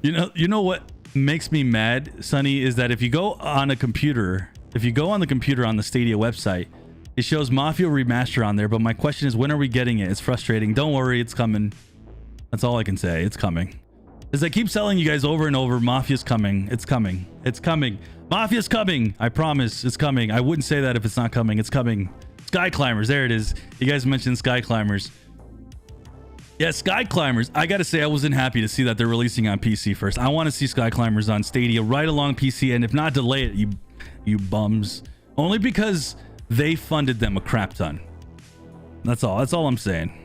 You know what makes me mad, Sonny, is that if you go on the computer on the Stadia website, it shows Mafia Remaster on there, but my question is, when are we getting it? It's frustrating. Don't worry, it's coming. That's all I can say. It's coming. As I keep telling you guys over and over, Mafia's coming. It's coming. Mafia's coming. I promise it's coming. I wouldn't say that if it's not coming. It's coming. Sky Climbers, there it is. You guys mentioned Sky Climbers. Yeah, Sky Climbers. I gotta say, I wasn't happy to see that they're releasing on PC first. I want to see Sky Climbers on Stadia right along PC, and if not, delay it, you bums. Only because they funded them a crap ton. That's all I'm saying.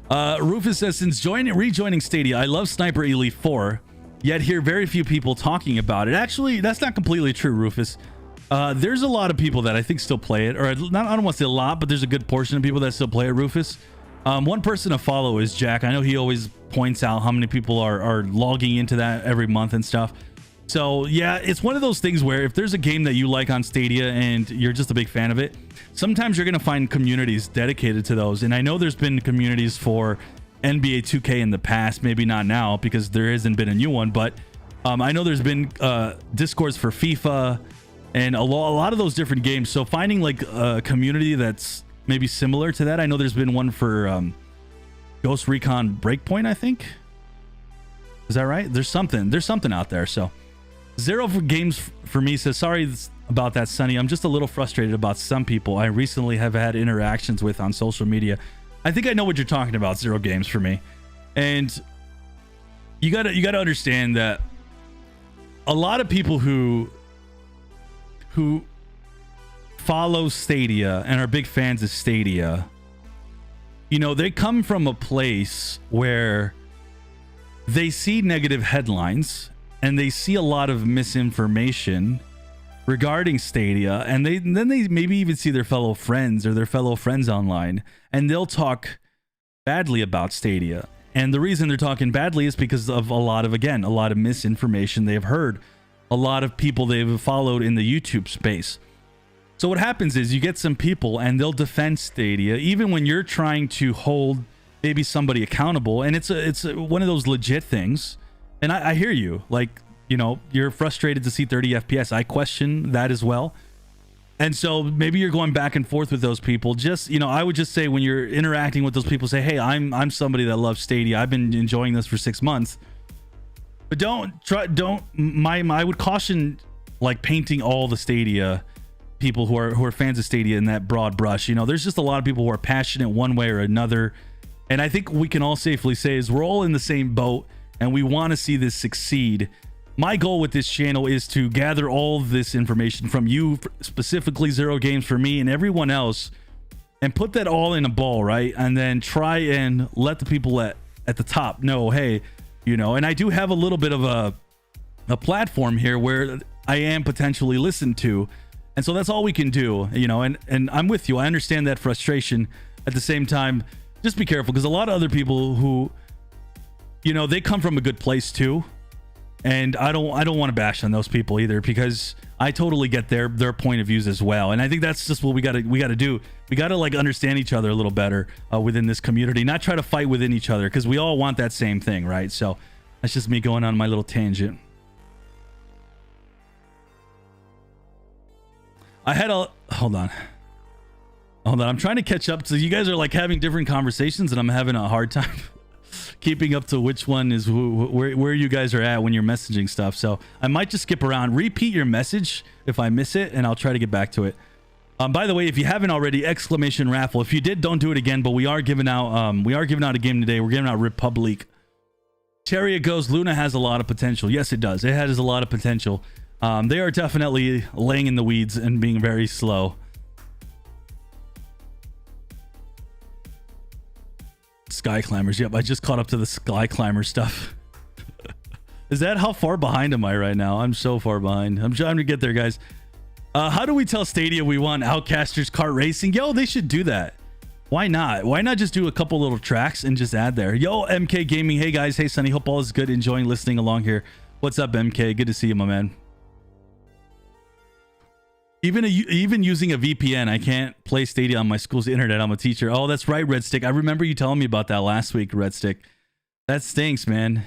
Rufus says, since rejoining Stadia, I love Sniper Elite 4, yet hear very few people talking about it. Actually, that's not completely true, Rufus. There's a lot of people that I think still play it, or I don't want to say a lot, but there's a good portion of people that still play it, Rufus. One person to follow is Jack. I know he always points out how many people are logging into that every month and stuff. So yeah, it's one of those things where if there's a game that you like on Stadia and you're just a big fan of it, sometimes you're going to find communities dedicated to those. And I know there's been communities for NBA 2K in the past, maybe not now because there hasn't been a new one, but I know there's been Discords for FIFA and a lot of those different games. So finding like a community that's maybe similar to that. I know there's been one for Ghost Recon Breakpoint, I think. Is that right? There's something out there. So Zero for Games for me says, sorry about that, Sonny. I'm just a little frustrated about some people I recently have had interactions with on social media. I think I know what you're talking about, Zero Games for me. And you gotta understand that a lot of people who follow Stadia and are big fans of Stadia, you know, they come from a place where they see negative headlines and they see a lot of misinformation regarding Stadia, and then they maybe even see their fellow friends online, and they'll talk badly about Stadia. And the reason they're talking badly is because of a lot of misinformation they've heard, a lot of people they've followed in the YouTube space. So what happens is you get some people and they'll defend Stadia even when you're trying to hold maybe somebody accountable, and it's one of those legit things. And I hear you, like, you know, you're frustrated to see 30 FPS. I question that as well. And so maybe you're going back and forth with those people. Just, you know, I would just say when you're interacting with those people, say, hey, I'm somebody that loves Stadia. I've been enjoying this for 6 months. But I would caution like painting all the Stadia people who are fans of Stadia in that broad brush. You know, there's just a lot of people who are passionate one way or another. And I think we can all safely say is we're all in the same boat and we want to see this succeed. My goal with this channel is to gather all this information from you, specifically Zero Games, for me and everyone else, and put that all in a ball, right? And then try and let the people at the top know, hey, you know, and I do have a little bit of a platform here where I am potentially listened to. And so that's all we can do, you know, and I'm with you. I understand that frustration. At the same time, just be careful, because a lot of other people who, you know, they come from a good place too. And I don't want to bash on those people either, because I totally get their point of views as well. And I think that's just what we got to do. We got to like understand each other a little better within this community, not try to fight within each other, because we all want that same thing, right? So that's just me going on my little tangent. I had a hold on. I'm trying to catch up. So you guys are like having different conversations, and I'm having a hard time keeping up to which one is where you guys are at when you're messaging stuff. So I might just skip around. Repeat your message if I miss it, and I'll try to get back to it. By the way, if you haven't already, exclamation raffle. If you did, don't do it again. But we are giving out a game today. We're giving out Republic. Chariot goes, Luna has a lot of potential. Yes, it does. It has a lot of potential. They are definitely laying in the weeds and being very slow. Sky Climbers. Yep, I just caught up to the Sky Climber stuff. Is that how far behind am I right now? I'm so far behind. I'm trying to get there, guys. How do we tell Stadia we want Outcasters kart racing? Yo, they should do that. Why not? Why not just do a couple little tracks and just add there? Yo, MK Gaming. Hey, guys. Hey, Sonny. Hope all is good. Enjoying listening along here. What's up, MK? Good to see you, my man. Even using a VPN, I can't play Stadia on my school's internet. I'm a teacher. Oh, that's right, Red Stick. I remember you telling me about that last week, Red Stick. That stinks, man.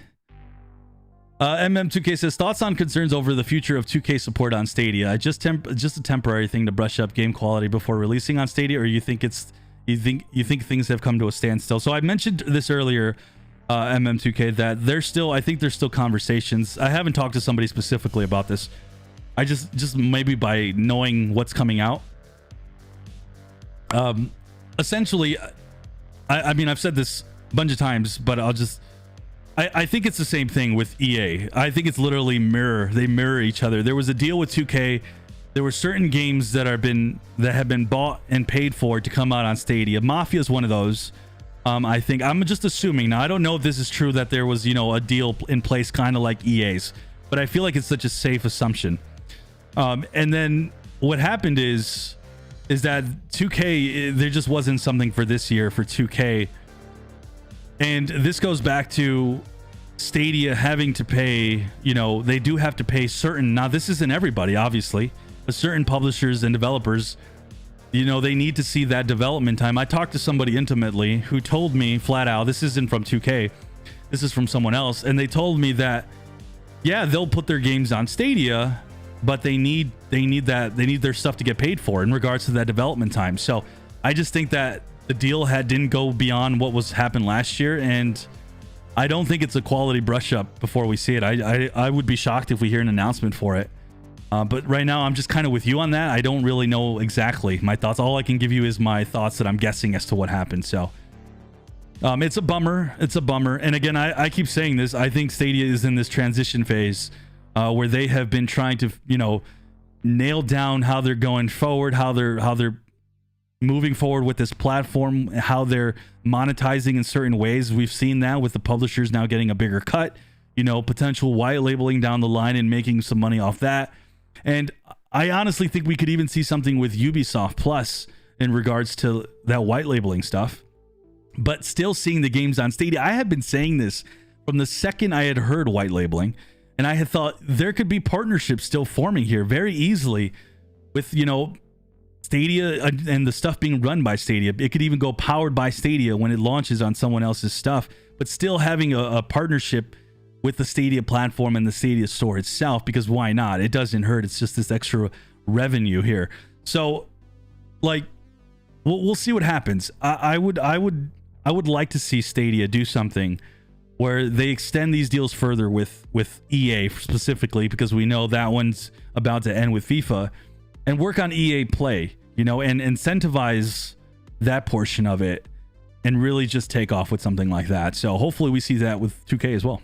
MM2K says, thoughts on concerns over the future of 2K support on Stadia? Just a temporary thing to brush up game quality before releasing on Stadia, or you think things have come to a standstill? So I mentioned this earlier, MM2K, that I think there's still conversations. I haven't talked to somebody specifically about this. I just maybe by knowing what's coming out. Essentially, I mean, I've said this a bunch of times, but I think it's the same thing with EA. I think it's literally they mirror each other. There was a deal with 2K. There were certain games that have been bought and paid for to come out on Stadia. Mafia is one of those. I think I'm just assuming. Now, I don't know if this is true, that there was, you know, a deal in place kind of like EA's, but I feel like it's such a safe assumption. And then what happened is that 2K, there just wasn't something for this year for 2K. And this goes back to Stadia having to pay, you know, they do have to pay certain, now this isn't everybody, obviously, but certain publishers and developers, you know, they need to see that development time. I talked to somebody intimately who told me flat out, this isn't from 2K, this is from someone else. And they told me that, yeah, they'll put their games on Stadia, but they need their stuff to get paid for in regards to that development time. So I just think that the deal didn't go beyond what happened last year, and I don't think it's a quality brush up before we see it. I would be shocked if we hear an announcement for it. But right now I'm just kind of with you on that. I don't really know exactly my thoughts. All I can give you is my thoughts that I'm guessing as to what happened. So it's a bummer. And again, I keep saying this. I think Stadia is in this transition phase where they have been trying to, you know, nail down how they're going forward, how they're moving forward with this platform, how they're monetizing in certain ways. We've seen that with the publishers now getting a bigger cut, you know, potential white labeling down the line and making some money off that. And I honestly think we could even see something with Ubisoft Plus in regards to that white labeling stuff. but still seeing the games on Stadia. I had been saying this from the second I had heard white labeling, and I had thought there could be partnerships still forming here very easily with, you know, Stadia and the stuff being run by Stadia. It could even go powered by Stadia when it launches on someone else's stuff, but still having a partnership with the Stadia platform and the Stadia store itself, because why not? It doesn't hurt. It's just this extra revenue here. So like, we'll see what happens. I would like to see Stadia do something where they extend these deals further with EA specifically, because we know that one's about to end with FIFA, and work on EA Play, you know, and incentivize that portion of it and really just take off with something like that. So hopefully we see that with 2K as well.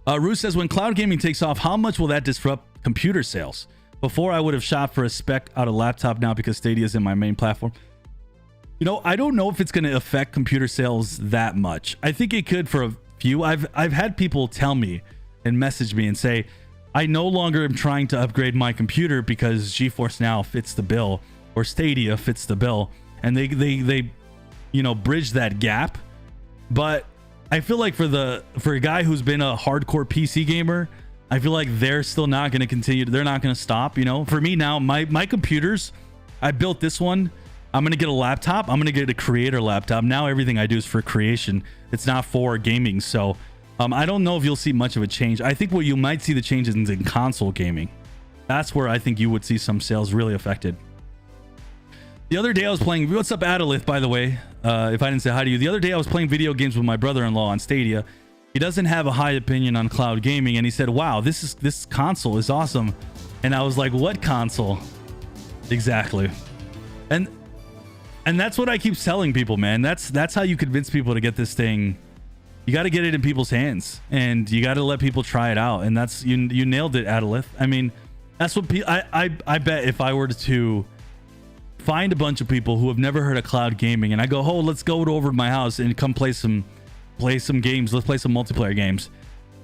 Rue says, when cloud gaming takes off, how much will that disrupt computer sales? Before, I would have shopped for a spec out of laptop. Now, because Stadia is in my main platform, you know, I don't know if it's going to affect computer sales that much. I think it could for a few. I've had people tell me and message me and say, I no longer am trying to upgrade my computer because GeForce Now fits the bill or Stadia fits the bill, and they you know, bridge that gap. But I feel like for a guy who's been a hardcore PC gamer, I feel like they're still not going to continue. They're not going to stop. You know, for me now, my computers, I built this one. I'm going to get a laptop. I'm going to get a creator laptop. Now everything I do is for creation. It's not for gaming. So I don't know if you'll see much of a change. I think what you might see the changes in console gaming. That's where I think you would see some sales really affected. The other day I was playing, what's up Adalith, by the way, if I didn't say hi to you. The other day I was playing video games with my brother-in-law on Stadia. He doesn't have a high opinion on cloud gaming, and he said, wow, this console is awesome. And I was like, what console? Exactly. And that's what I keep telling people, man. That's how you convince people to get this thing. You got to get it in people's hands, and you got to let people try it out. And that's, you nailed it, Adalith. I mean, that's what I bet if I were to find a bunch of people who have never heard of cloud gaming, and I go, oh, let's go over to my house and come play some games. Let's play some multiplayer games.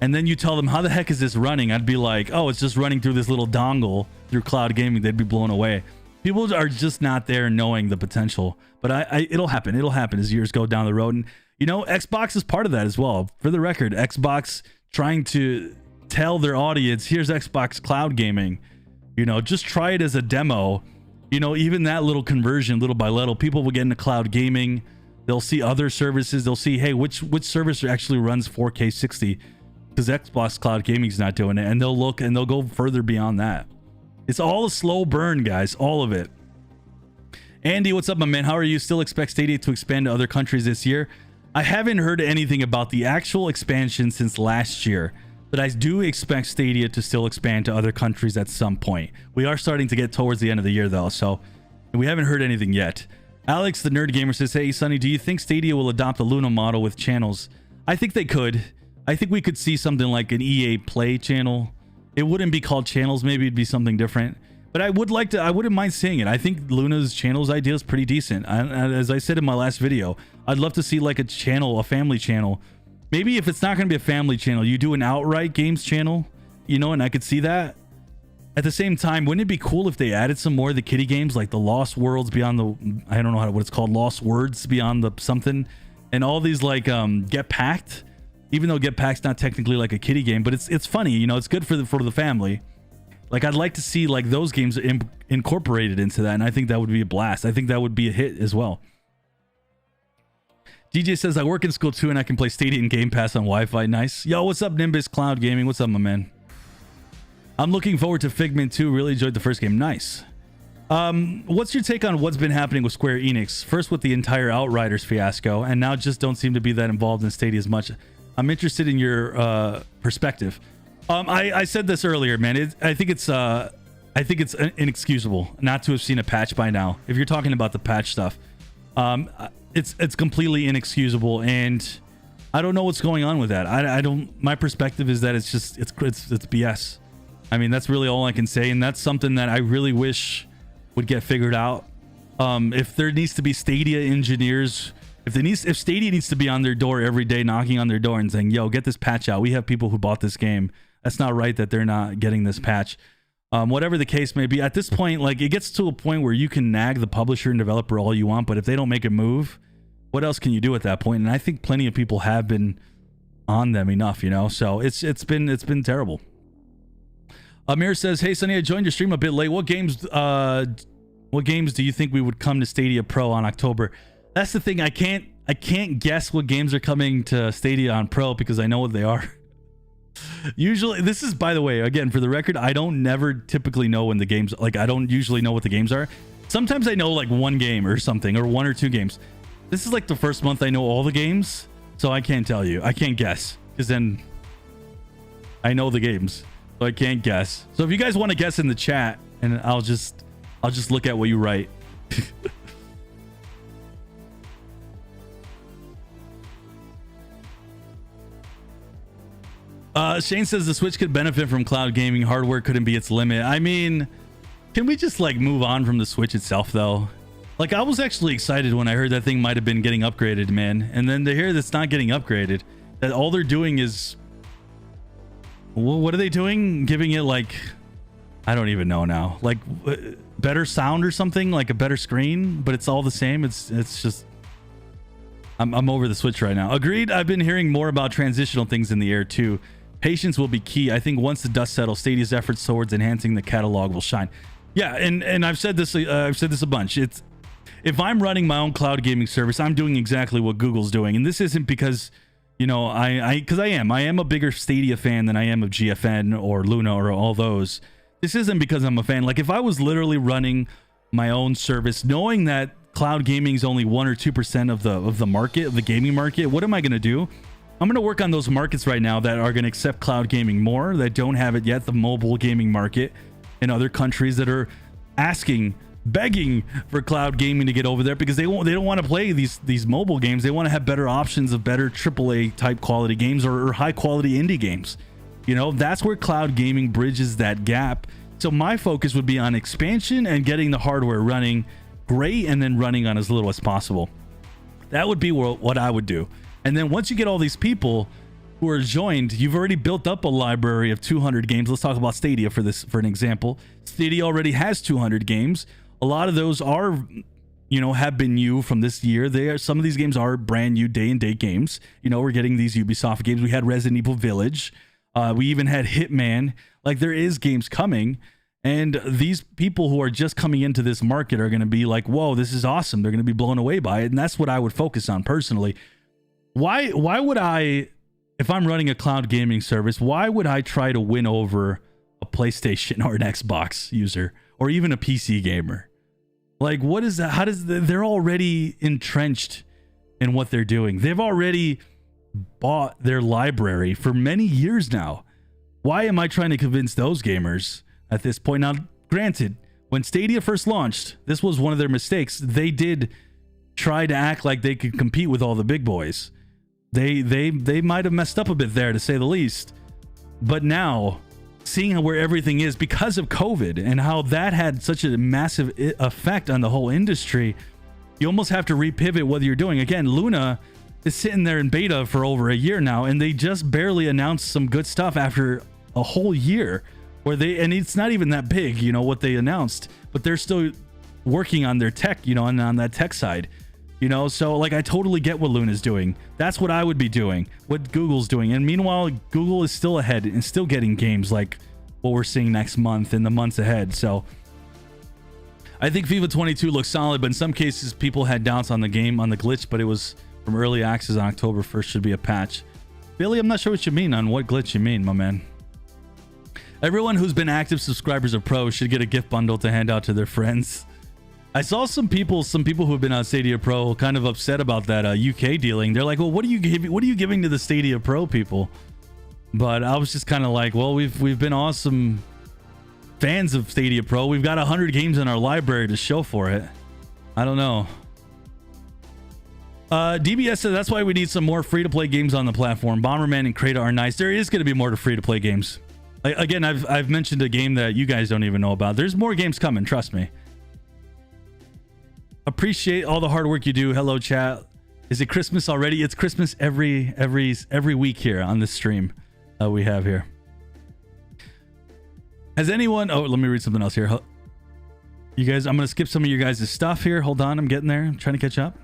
And then you tell them, how the heck is this running? I'd be like, oh, it's just running through this little dongle through cloud gaming. They'd be blown away. People are just not there knowing the potential. But it'll happen. It'll happen as years go down the road. And, you know, Xbox is part of that as well. For the record, Xbox trying to tell their audience, here's Xbox cloud gaming. You know, just try it as a demo. You know, even that little conversion, little by little, people will get into cloud gaming. They'll see other services. They'll see, hey, which service actually runs 4K 60, because Xbox cloud gaming is not doing it. And they'll look and they'll go further beyond that. It's all a slow burn, guys. All of it. Andy, what's up, my man? How are you? Still expect Stadia to expand to other countries this year? I haven't heard anything about the actual expansion since last year, but I do expect Stadia to still expand to other countries at some point. We are starting to get towards the end of the year, though, so we haven't heard anything yet. Alex, the Nerd Gamer, says, hey, Sonny, do you think Stadia will adopt the Luna model with channels? I think they could. I think we could see something like an EA Play channel. It wouldn't be called channels. Maybe it'd be something different. But I wouldn't mind seeing it. I think Luna's channels idea is pretty decent. As I said in my last video, I'd love to see like a channel, a family channel. Maybe if it's not going to be a family channel, you do an outright games channel, you know, and I could see that. At the same time, wouldn't it be cool if they added some more of the kiddie games, like the Lost Worlds Beyond the, I don't know what it's called, Lost Words Beyond the something, and all these like Get Packed, even though Get Packed's not technically like a kiddie game, but it's funny, you know, it's good for the family. Like, I'd like to see like those games incorporated into that, and I think that would be a blast. I think that would be a hit as well. DJ says, I work in school too, and I can play Stadia and Game Pass on Wi-Fi. Nice. Yo, what's up, Nimbus Cloud Gaming? What's up, my man? I'm looking forward to Figment 2. Really enjoyed the first game. Nice. What's your take on what's been happening with Square Enix? First with the entire Outriders fiasco, and now just don't seem to be that involved in Stadia as much. I'm interested in your perspective. I said this earlier, man. I think it's inexcusable not to have seen a patch by now. If you're talking about the patch stuff, it's completely inexcusable, and I don't know what's going on with that. I don't. My perspective is that it's BS. I mean, that's really all I can say, and that's something that I really wish would get figured out. If there needs to be Stadia engineers, if Stadia needs to be on their door every day, knocking on their door and saying, "Yo, get this patch out. We have people who bought this game." That's not right that they're not getting this patch. Whatever the case may be, at this point, like, it gets to a point where you can nag the publisher and developer all you want, but if they don't make a move, what else can you do at that point? And I think plenty of people have been on them enough, you know. So it's been terrible. Amir says, "Hey Sonny, I joined your stream a bit late. What games do you think we would come to Stadia Pro on October?" That's the thing. I can't guess what games are coming to Stadia on Pro because I know what they are. Usually, this is, by the way, again, for the record, I don't never typically know when the games, like, I don't usually know what the games are. Sometimes I know like one game or something, or one or two games. This is like the first month I know all the games, so I can't tell you. I can't guess, because then I know the games, so I can't guess. So if you guys want to guess in the chat, and I'll just look at what you write. Shane says the Switch could benefit from cloud gaming. Hardware couldn't be its limit. I mean, can we just like move on from the Switch itself though? Like, I was actually excited when I heard that thing might have been getting upgraded, man. And then to hear that's not getting upgraded, that all they're doing is, what are they doing? Giving it like, I don't even know now, like better sound or something, like a better screen, but it's all the same. It's just, I'm over the Switch right now. Agreed. I've been hearing more about transitional things in the air too. Patience will be key. I think once the dust settles, Stadia's efforts towards enhancing the catalog will shine. Yeah, and I've said this a bunch. It's, if I'm running my own cloud gaming service, I'm doing exactly what Google's doing. And this isn't because, you know, I am a bigger Stadia fan than I am of GFN or Luna or all those. This isn't because I'm a fan. Like, if I was literally running my own service, knowing that cloud gaming is only 1 or 2% of the market, of the gaming market, what am I going to do? I'm going to work on those markets right now that are going to accept cloud gaming more, that don't have it yet, the mobile gaming market, in other countries that are begging for cloud gaming to get over there because they don't want to play these mobile games. They want to have better options of better AAA type quality games or high quality indie games. You know, that's where cloud gaming bridges that gap. So my focus would be on expansion and getting the hardware running great and then running on as little as possible. That would be what I would do. And then once you get all these people who are joined, you've already built up a library of 200 games. Let's talk about Stadia for an example. Stadia already has 200 games. A lot of those are, you know, have been new from this year. Some of these games are brand new day and date games. You know, we're getting these Ubisoft games. We had Resident Evil Village. We even had Hitman. Like, there is games coming. And these people who are just coming into this market are going to be like, whoa, this is awesome. They're going to be blown away by it. And that's what I would focus on personally. Why would I, if I'm running a cloud gaming service, why would I try to win over a PlayStation or an Xbox user or even a PC gamer? Like, what is that? They're already entrenched in what they're doing. They've already bought their library for many years now. Why am I trying to convince those gamers at this point? Now, granted, when Stadia first launched, this was one of their mistakes. They did try to act like they could compete with all the big boys. They might have messed up a bit there, to say the least. But now, seeing where everything is because of COVID and how that had such a massive effect on the whole industry, you almost have to repivot what you're doing. Again, Luna is sitting there in beta for over a year now, and they just barely announced some good stuff after a whole year. And it's not even that big, you know, what they announced, but they're still working on their tech, you know, and on that tech side, you know. So like, I totally get what Luna's doing. That's what I would be doing, what Google's doing. And meanwhile, Google is still ahead and still getting games like what we're seeing next month and the months ahead. So I think FIFA 22 looks solid, but in some cases people had doubts on the game, on the glitch, but it was from early access on October 1st, should be a patch. Billy, I'm not sure what you mean on what glitch you mean, my man. Everyone who's been active subscribers of Pro should get a gift bundle to hand out to their friends. I saw some people who have been on Stadia Pro kind of upset about that UK dealing. They're like, well, what are you giving to the Stadia Pro people? But I was just kind of like, well, we've been awesome fans of Stadia Pro. We've got 100 games in our library to show for it. I don't know. DBS says that's why we need some more free-to-play games on the platform. Bomberman and Crata are nice. There is going to be more to free-to-play games. Again, I've mentioned a game that you guys don't even know about. There's more games coming, trust me. Appreciate all the hard work you do. Hello, chat. Is it Christmas already? It's Christmas every week here on this stream we have here. Has anyone... Oh, let me read something else here. You guys, I'm going to skip some of your guys' stuff here. Hold on, I'm getting there. I'm trying to catch up.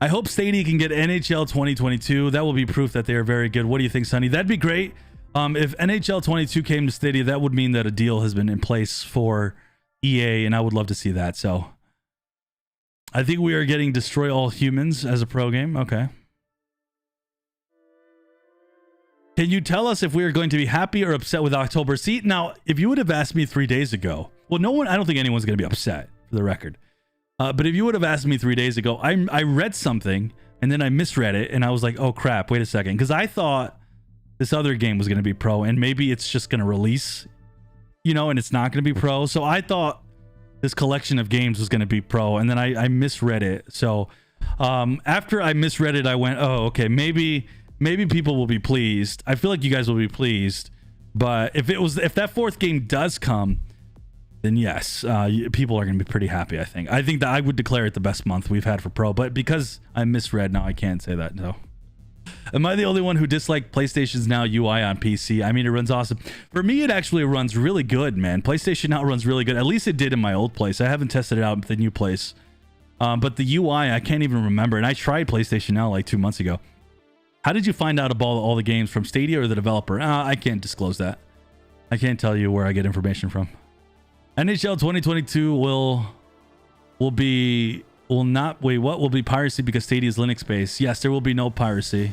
I hope Stadia can get NHL 2022. That will be proof that they are very good. What do you think, Sonny? That'd be great. If NHL 22 came to Stadia, that would mean that a deal has been in place for EA, and I would love to see that. So I think we are getting Destroy All Humans as a pro game. Okay. Can you tell us if we are going to be happy or upset with October? See, now, if you would have asked me 3 days ago, well, no one, I don't think anyone's going to be upset, for the record. But if you would have asked me 3 days ago, I read something and then I misread it and I was like, oh crap, wait a second. Because I thought this other game was going to be pro and maybe it's just going to release, you know, and it's not going to be pro. So I thought this collection of games was going to be pro and then I misread it. So after I misread it, I went, oh, okay, maybe people will be pleased. I feel like you guys will be pleased. But if that fourth game does come, then yes, people are going to be pretty happy, I think. I think that I would declare it the best month we've had for pro, but because I misread, now I can't say that, no. Am I the only one who disliked PlayStation's Now UI on PC? I mean, it runs awesome. For me, it actually runs really good, man. PlayStation Now runs really good. At least it did in my old place. I haven't tested it out with the new place. But the UI, I can't even remember. And I tried PlayStation Now like 2 months ago. How did you find out about all the games from Stadia or the developer? I can't disclose that. I can't tell you where I get information from. NHL 2022 will be piracy because Stadia is Linux based. Yes, there will be no piracy.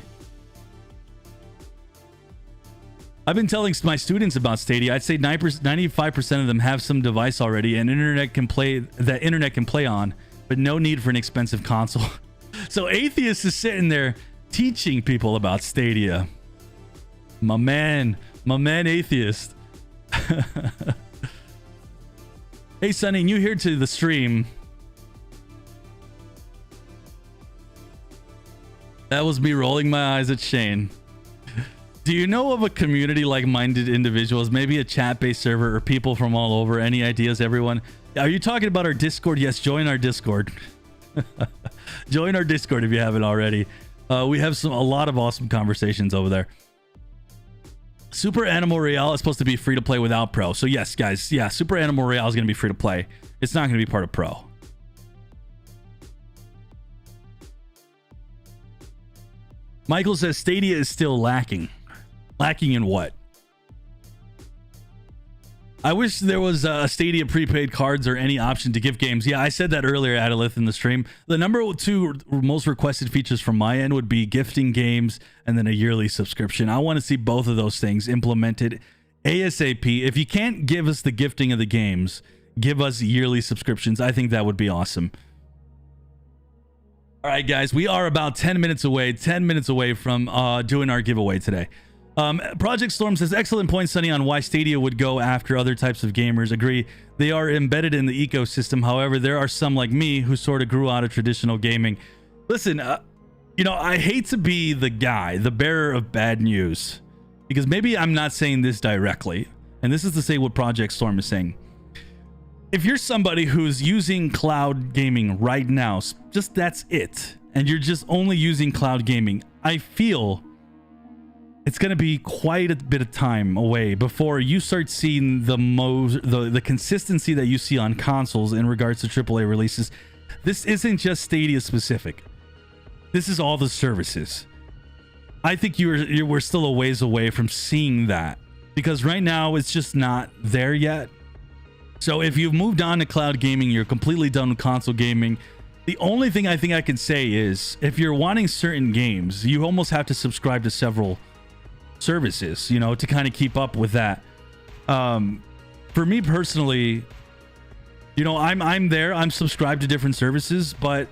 I've been telling my students about Stadia. I'd say 95% of them have some device already and internet can play on, but no need for an expensive console. So Atheist is sitting there teaching people about Stadia. My man Atheist. Hey, Sonny, new here to the stream. That was me rolling my eyes at Shane. Do you know of a community like-minded individuals, maybe a chat-based server or people from all over? Any ideas, everyone? Are you talking about our Discord? Yes, join our Discord. Join our Discord if you haven't already. We have a lot of awesome conversations over there. Super Animal Royale is supposed to be free to play without pro. So yes, guys, yeah, Super Animal Royale is going to be free to play. It's not going to be part of pro. Michael says Stadia is still lacking. Lacking in what? I wish there was a Stadia prepaid cards or any option to gift games. Yeah, I said that earlier, Adalith, in the stream. The number 2 most requested features from my end would be gifting games and then a yearly subscription. I want to see both of those things implemented ASAP. If you can't give us the gifting of the games, give us yearly subscriptions. I think that would be awesome. All right, guys, we are about 10 minutes away from doing our giveaway today. Project Storm says, excellent point, Sonny, on why Stadia would go after other types of gamers. Agree, they are embedded in the ecosystem. However, there are some like me who sort of grew out of traditional gaming. Listen, you know, I hate to be the guy, the bearer of bad news, because maybe I'm not saying this directly, and this is to say what Project Storm is saying. If you're somebody who's using cloud gaming right now, just that's it, and you're just only using cloud gaming, I feel it's going to be quite a bit of time away before you start seeing the consistency that you see on consoles in regards to AAA releases. This isn't just Stadia specific. This is all the services. I think we're still a ways away from seeing that because right now it's just not there yet. So if you've moved on to cloud gaming, you're completely done with console gaming. The only thing I think I can say is if you're wanting certain games, you almost have to subscribe to several services, you know, to kind of keep up with that. For me personally, you know, I'm subscribed to different services, but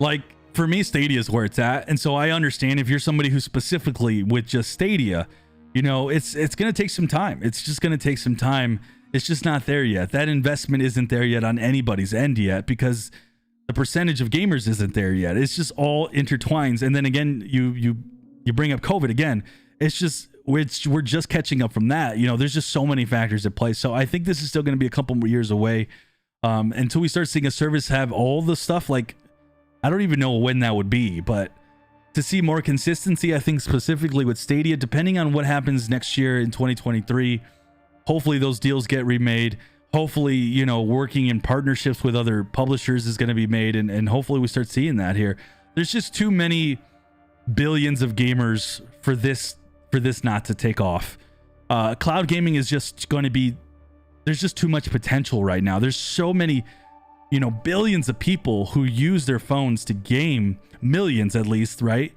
like for me, Stadia is where it's at. And so I understand if you're somebody who's specifically with just Stadia, you know, it's going to take some time. It's just going to take some time. It's just not there yet. That investment isn't there yet on anybody's end yet because the percentage of gamers isn't there yet. It's just all intertwines. And then again, you bring up COVID again. It's just we're just catching up from that. You know, there's just so many factors at play. So I think this is still going to be a couple more years away until we start seeing a service have all the stuff. Like, I don't even know when that would be, but to see more consistency, I think specifically with Stadia, depending on what happens next year in 2023, hopefully those deals get remade. hopefully, you know, working in partnerships with other publishers is going to be made, and hopefully we start seeing that here. There's just too many billions of gamers for this not to take off. Cloud gaming is just going to be, there's just too much potential right now. There's so many, you know, billions of people who use their phones to game, millions at least, right?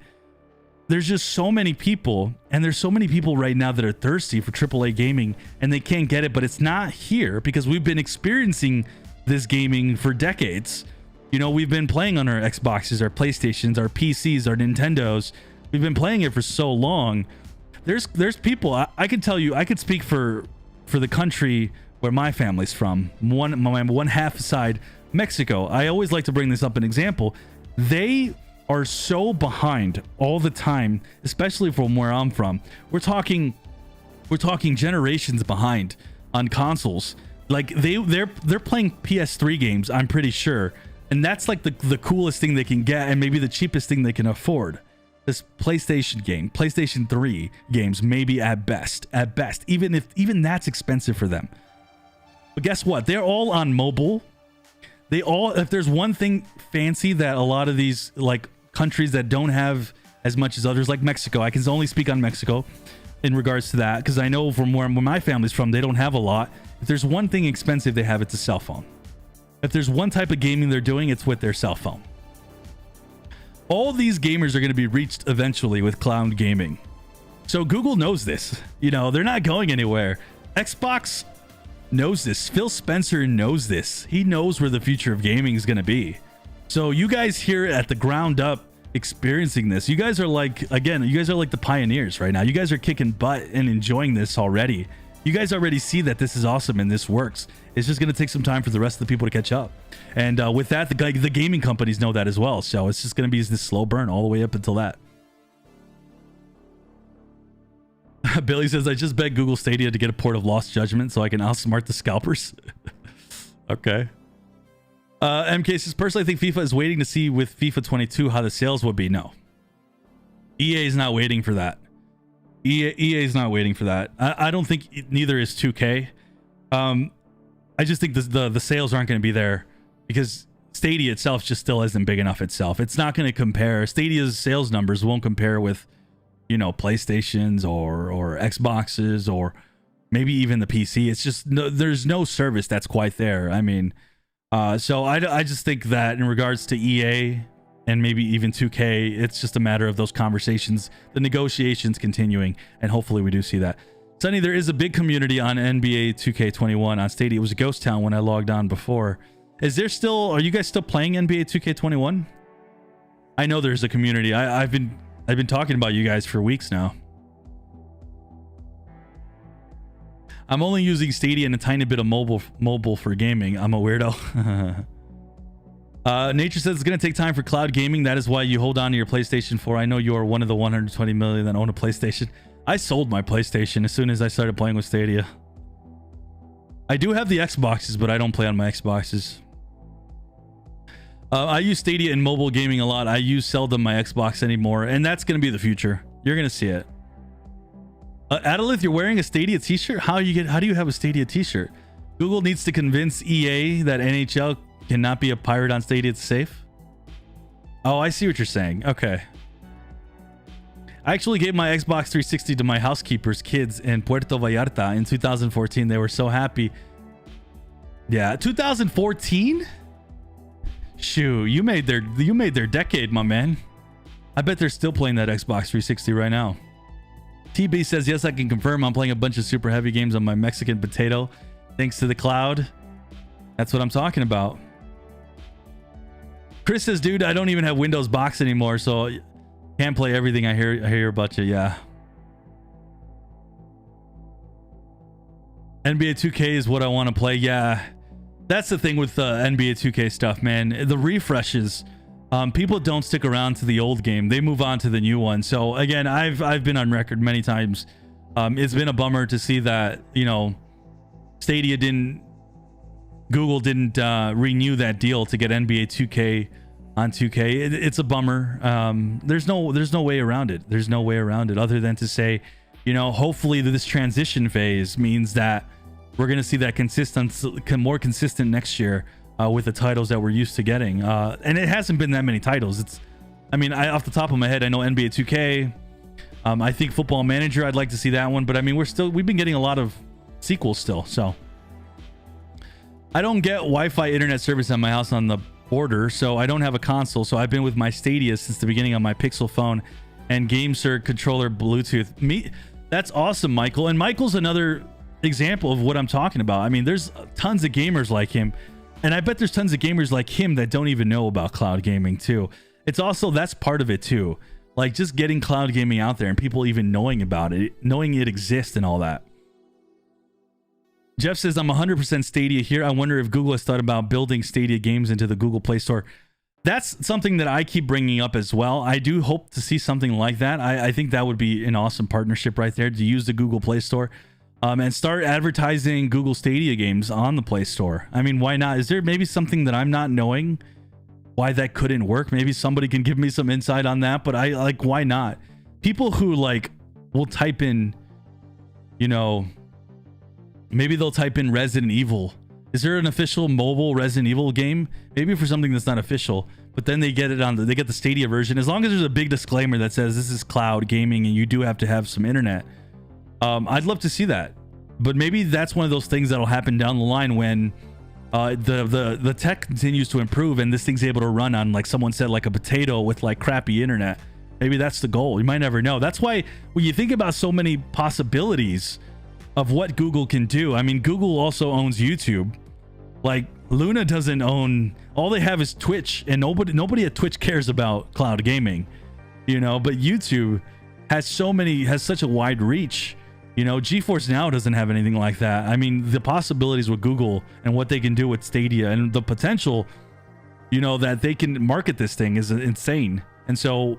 There's just so many people, and there's so many people right now that are thirsty for AAA gaming, and they can't get it, but it's not here because we've been experiencing this gaming for decades. You know, we've been playing on our Xboxes, our PlayStations, our PCs, our Nintendos. We've been playing it for so long. There's people, I can tell you, I could speak for the country where my family's from, one half side, Mexico. I always like to bring this up an example. They are so behind all the time, especially from where I'm from. We're talking generations behind on consoles. Like they're playing PS3 games, I'm pretty sure, and that's like the coolest thing they can get, and maybe the cheapest thing they can afford. This PlayStation 3 games, maybe at best, even that's expensive for them. But guess what? They're all on mobile. If there's one thing fancy that a lot of these like countries that don't have as much as others, like Mexico, I can only speak on Mexico in regards to that, because I know from where my family's from, they don't have a lot. If there's one thing expensive they have, it's a cell phone. If there's one type of gaming they're doing, it's with their cell phone. All these gamers are going to be reached eventually with cloud gaming. So Google knows this. You know, they're not going anywhere. Xbox knows this. Phil Spencer knows this. He knows where the future of gaming is going to be. So you guys here at the ground up experiencing this, you guys are like, again, you guys are like the pioneers right now. You guys are kicking butt and enjoying this already. You guys already see that this is awesome and this works. It's just going to take some time for the rest of the people to catch up. And with that, the gaming companies know that as well. So it's just going to be this slow burn all the way up until that. Billy says, I just begged Google Stadia to get a port of Lost Judgment so I can outsmart the scalpers. Okay. MK says, personally, I think FIFA is waiting to see with FIFA 22 how the sales would be. No. EA is not waiting for that. EA is not waiting for that. I don't think neither is 2K. I just think the sales aren't going to be there because Stadia itself just still isn't big enough itself. It's not going to compare. Stadia's sales numbers won't compare with, you know, PlayStations or Xboxes or maybe even the PC. It's just there's no service that's quite there. I mean, so I just think that in regards to EA and maybe even 2K, it's just a matter of those conversations, the negotiations continuing, and hopefully we do see that. Sonny, there is a big community on NBA 2K21 on Stadia. It was a ghost town when I logged on before. Are you guys still playing NBA 2K21? I know there's a community. I've been talking about you guys for weeks now. I'm only using Stadia and a tiny bit of mobile for gaming. I'm a weirdo. Nature says it's going to take time for cloud gaming. That is why you hold on to your PlayStation 4. I know you are one of the 120 million that own a PlayStation. I sold my PlayStation as soon as I started playing with Stadia. I do have the Xboxes, but I don't play on my Xboxes. I use Stadia in mobile gaming a lot. I use seldom my Xbox anymore, and that's going to be the future. You're going to see it. Adalith, you're wearing a Stadia t-shirt? How do you have a Stadia t-shirt? Google needs to convince EA that NHL cannot be a pirate on Stadia. It's safe. Oh, I see what you're saying. Okay. I actually gave my Xbox 360 to my housekeeper's kids in Puerto Vallarta in 2014. They were so happy. Yeah, 2014? Shoo, you made their decade, my man. I bet they're still playing that Xbox 360 right now. TB says, yes, I can confirm I'm playing a bunch of super heavy games on my Mexican potato thanks to the cloud. That's what I'm talking about. Chris says, dude, I don't even have Windows Box anymore, so can't play everything. I hear about you. Yeah. NBA 2K is what I want to play. Yeah. That's the thing with NBA 2K stuff, man. The refreshes, people don't stick around to the old game. They move on to the new one. So again, I've been on record many times. It's been a bummer to see that, you know, Google didn't renew that deal to get NBA 2K on 2K. It's a bummer. There's no way around it. There's no way around it other than to say, you know, hopefully this transition phase means that we're going to see that more consistent next year with the titles that we're used to getting. And it hasn't been that many titles. Off the top of my head, I know NBA 2K. I think Football Manager, I'd like to see that one. But I mean, we've been getting a lot of sequels still. So I don't get Wi-Fi internet service at my house on the border, so I don't have a console. So I've been with my Stadia since the beginning of my Pixel phone and GameSir controller Bluetooth. That's awesome, Michael. And Michael's another example of what I'm talking about. I mean, there's tons of gamers like him, and I bet there's tons of gamers like him that don't even know about cloud gaming too. It's also, that's part of it too, like just getting cloud gaming out there and people even knowing about it, knowing it exists and all that. Jeff says, I'm 100% Stadia here. I wonder if Google has thought about building Stadia games into the Google Play Store. That's something that I keep bringing up as well. I do hope to see something like that. I think that would be an awesome partnership right there, to use the Google Play Store and start advertising Google Stadia games on the Play Store. I mean, why not? Is there maybe something that I'm not knowing why that couldn't work? Maybe somebody can give me some insight on that, but why not? People who will type in, maybe they'll type in Resident Evil. Is there an official mobile Resident Evil game? Maybe for something that's not official, but then they get it they get the Stadia version. As long as there's a big disclaimer that says this is cloud gaming and you do have to have some internet. I'd love to see that, but maybe that's one of those things that'll happen down the line when the tech continues to improve and this thing's able to run on, like someone said, like a potato with crappy internet. Maybe that's the goal. You might never know. That's why when you think about so many possibilities of what Google can do, I mean, Google also owns YouTube. Like Luna doesn't own, all they have is Twitch, and nobody at Twitch cares about cloud gaming, but YouTube has such a wide reach. GeForce Now doesn't have anything like that. I mean, the possibilities with Google and what they can do with Stadia and the potential, that they can market this thing is insane. And so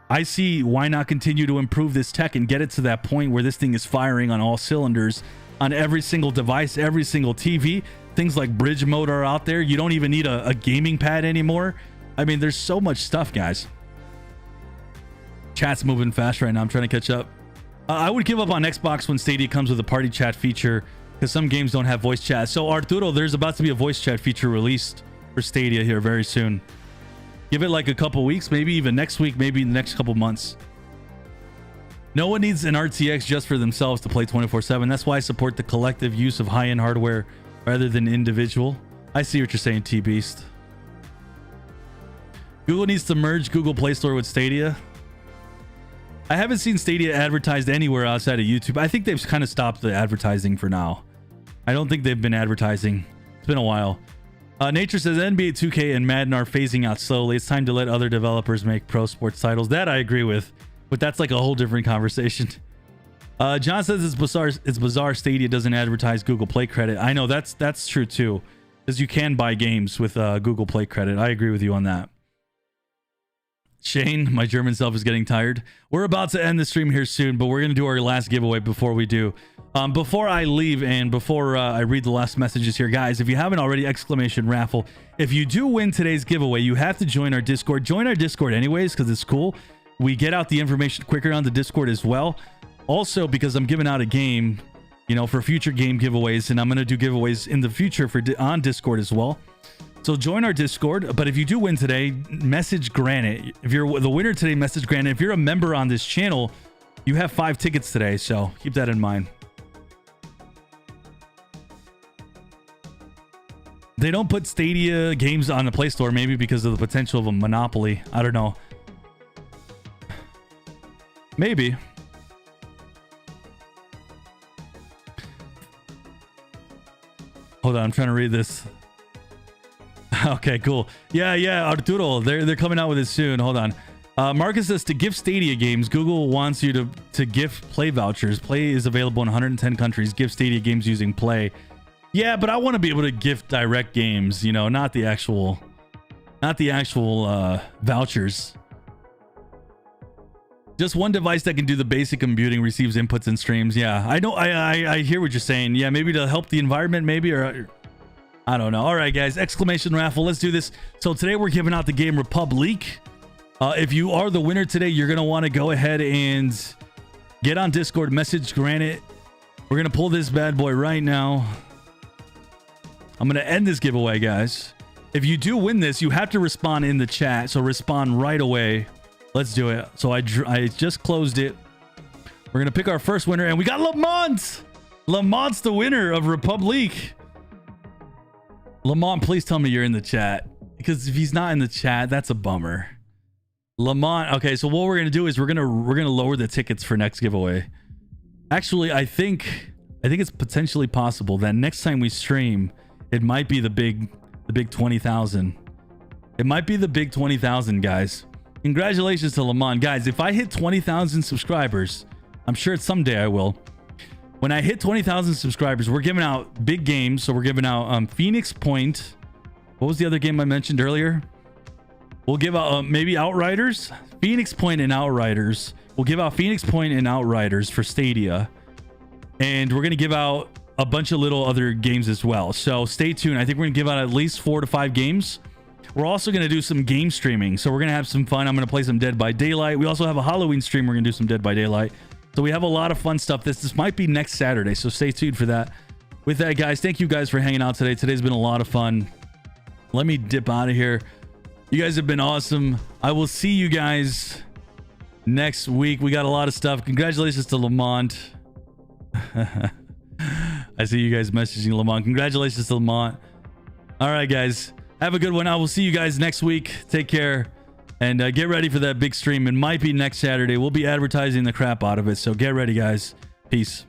I see why not continue to improve this tech and get it to that point where this thing is firing on all cylinders on every single device, every single TV. Things like bridge mode are out there. You don't even need a gaming pad anymore. I mean, there's so much stuff, guys. Chat's moving fast right now. I'm trying to catch up. I would give up on Xbox when Stadia comes with a party chat feature, because some games don't have voice chat. So Arturo, there's about to be a voice chat feature released for Stadia here very soon. Give it like a couple weeks, maybe even next week, maybe in the next couple months. No one needs an RTX just for themselves to play 24/7. That's why I support the collective use of high-end hardware rather than individual. I see what you're saying, T-Beast. Google needs to merge Google Play Store with Stadia. I haven't seen Stadia advertised anywhere outside of YouTube. I think they've kind of stopped the advertising for now. I don't think they've been advertising. It's been a while. Nature says NBA 2K and Madden are phasing out slowly. It's time to let other developers make pro sports titles. That I agree with, but that's like a whole different conversation. John says it's bizarre Stadia doesn't advertise Google Play credit. I know that's true too, because you can buy games with Google Play credit. I agree with you on that. Shane, my German self is getting tired. We're about to end the stream here soon, but we're going to do our last giveaway before we do. Before I leave and before I read the last messages here, guys, if you haven't already, exclamation raffle. If you do win today's giveaway, you have to join our Discord. Join our Discord anyways, because it's cool. We get out the information quicker on the Discord as well. Also, because I'm giving out a game, for future game giveaways, and I'm going to do giveaways in the future on Discord as well. So join our Discord. But if you do win today, message Granite. If you're the winner today, message Granite. If you're a member on this channel, you have 5 tickets today. So keep that in mind. They don't put Stadia games on the Play Store, maybe because of the potential of a monopoly. I don't know. Maybe. Hold on, I'm trying to read this. Okay, cool. Yeah, Arturo, they're coming out with it soon. Hold on. Marcus says to gift Stadia games, Google wants you to gift Play vouchers. Play is available in 110 countries. Gift Stadia games using Play. Yeah, but I want to be able to gift direct games, not the actual vouchers. Just one device that can do the basic computing receives inputs and streams. Yeah, I know. I hear what you're saying. Yeah, maybe to help the environment, maybe, or I don't know. All right, guys, exclamation raffle. Let's do this. So today we're giving out the game Republic. If you are the winner today, you're going to want to go ahead and get on Discord, message Granite, We're going to pull this bad boy right now. I'm going to end this giveaway, guys. If you do win this, you have to respond in the chat. So respond right away. Let's do it. So I just closed it. We're going to pick our first winner. And we got Lamont. Lamont's the winner of Republic. Lamont, please tell me you're in the chat. Because if he's not in the chat, that's a bummer. Lamont. Okay, so what we're going to do is we're going to lower the tickets for next giveaway. Actually, I think it's potentially possible that next time we stream, it might be the big 20,000. It might be the big 20,000, guys. Congratulations to Lamont. Guys, if I hit 20,000 subscribers, I'm sure someday I will. When I hit 20,000 subscribers, we're giving out big games. So we're giving out Phoenix Point. What was the other game I mentioned earlier? We'll give out maybe Outriders. Phoenix Point and Outriders. We'll give out Phoenix Point and Outriders for Stadia. And we're going to give out a bunch of little other games as well. So stay tuned. I think we're going to give out at least 4 to 5 games. We're also going to do some game streaming. So we're going to have some fun. I'm going to play some Dead by Daylight. We also have a Halloween stream. We're going to do some Dead by Daylight. So we have a lot of fun stuff. This might be next Saturday. So stay tuned for that. With that, guys, thank you guys for hanging out today. Today's been a lot of fun. Let me dip out of here. You guys have been awesome. I will see you guys next week. We got a lot of stuff. Congratulations to Lamont. I see you guys messaging Lamont. Congratulations to Lamont. All right, guys. Have a good one. I will see you guys next week. Take care. And get ready for that big stream. It might be next Saturday. We'll be advertising the crap out of it. So get ready, guys. Peace.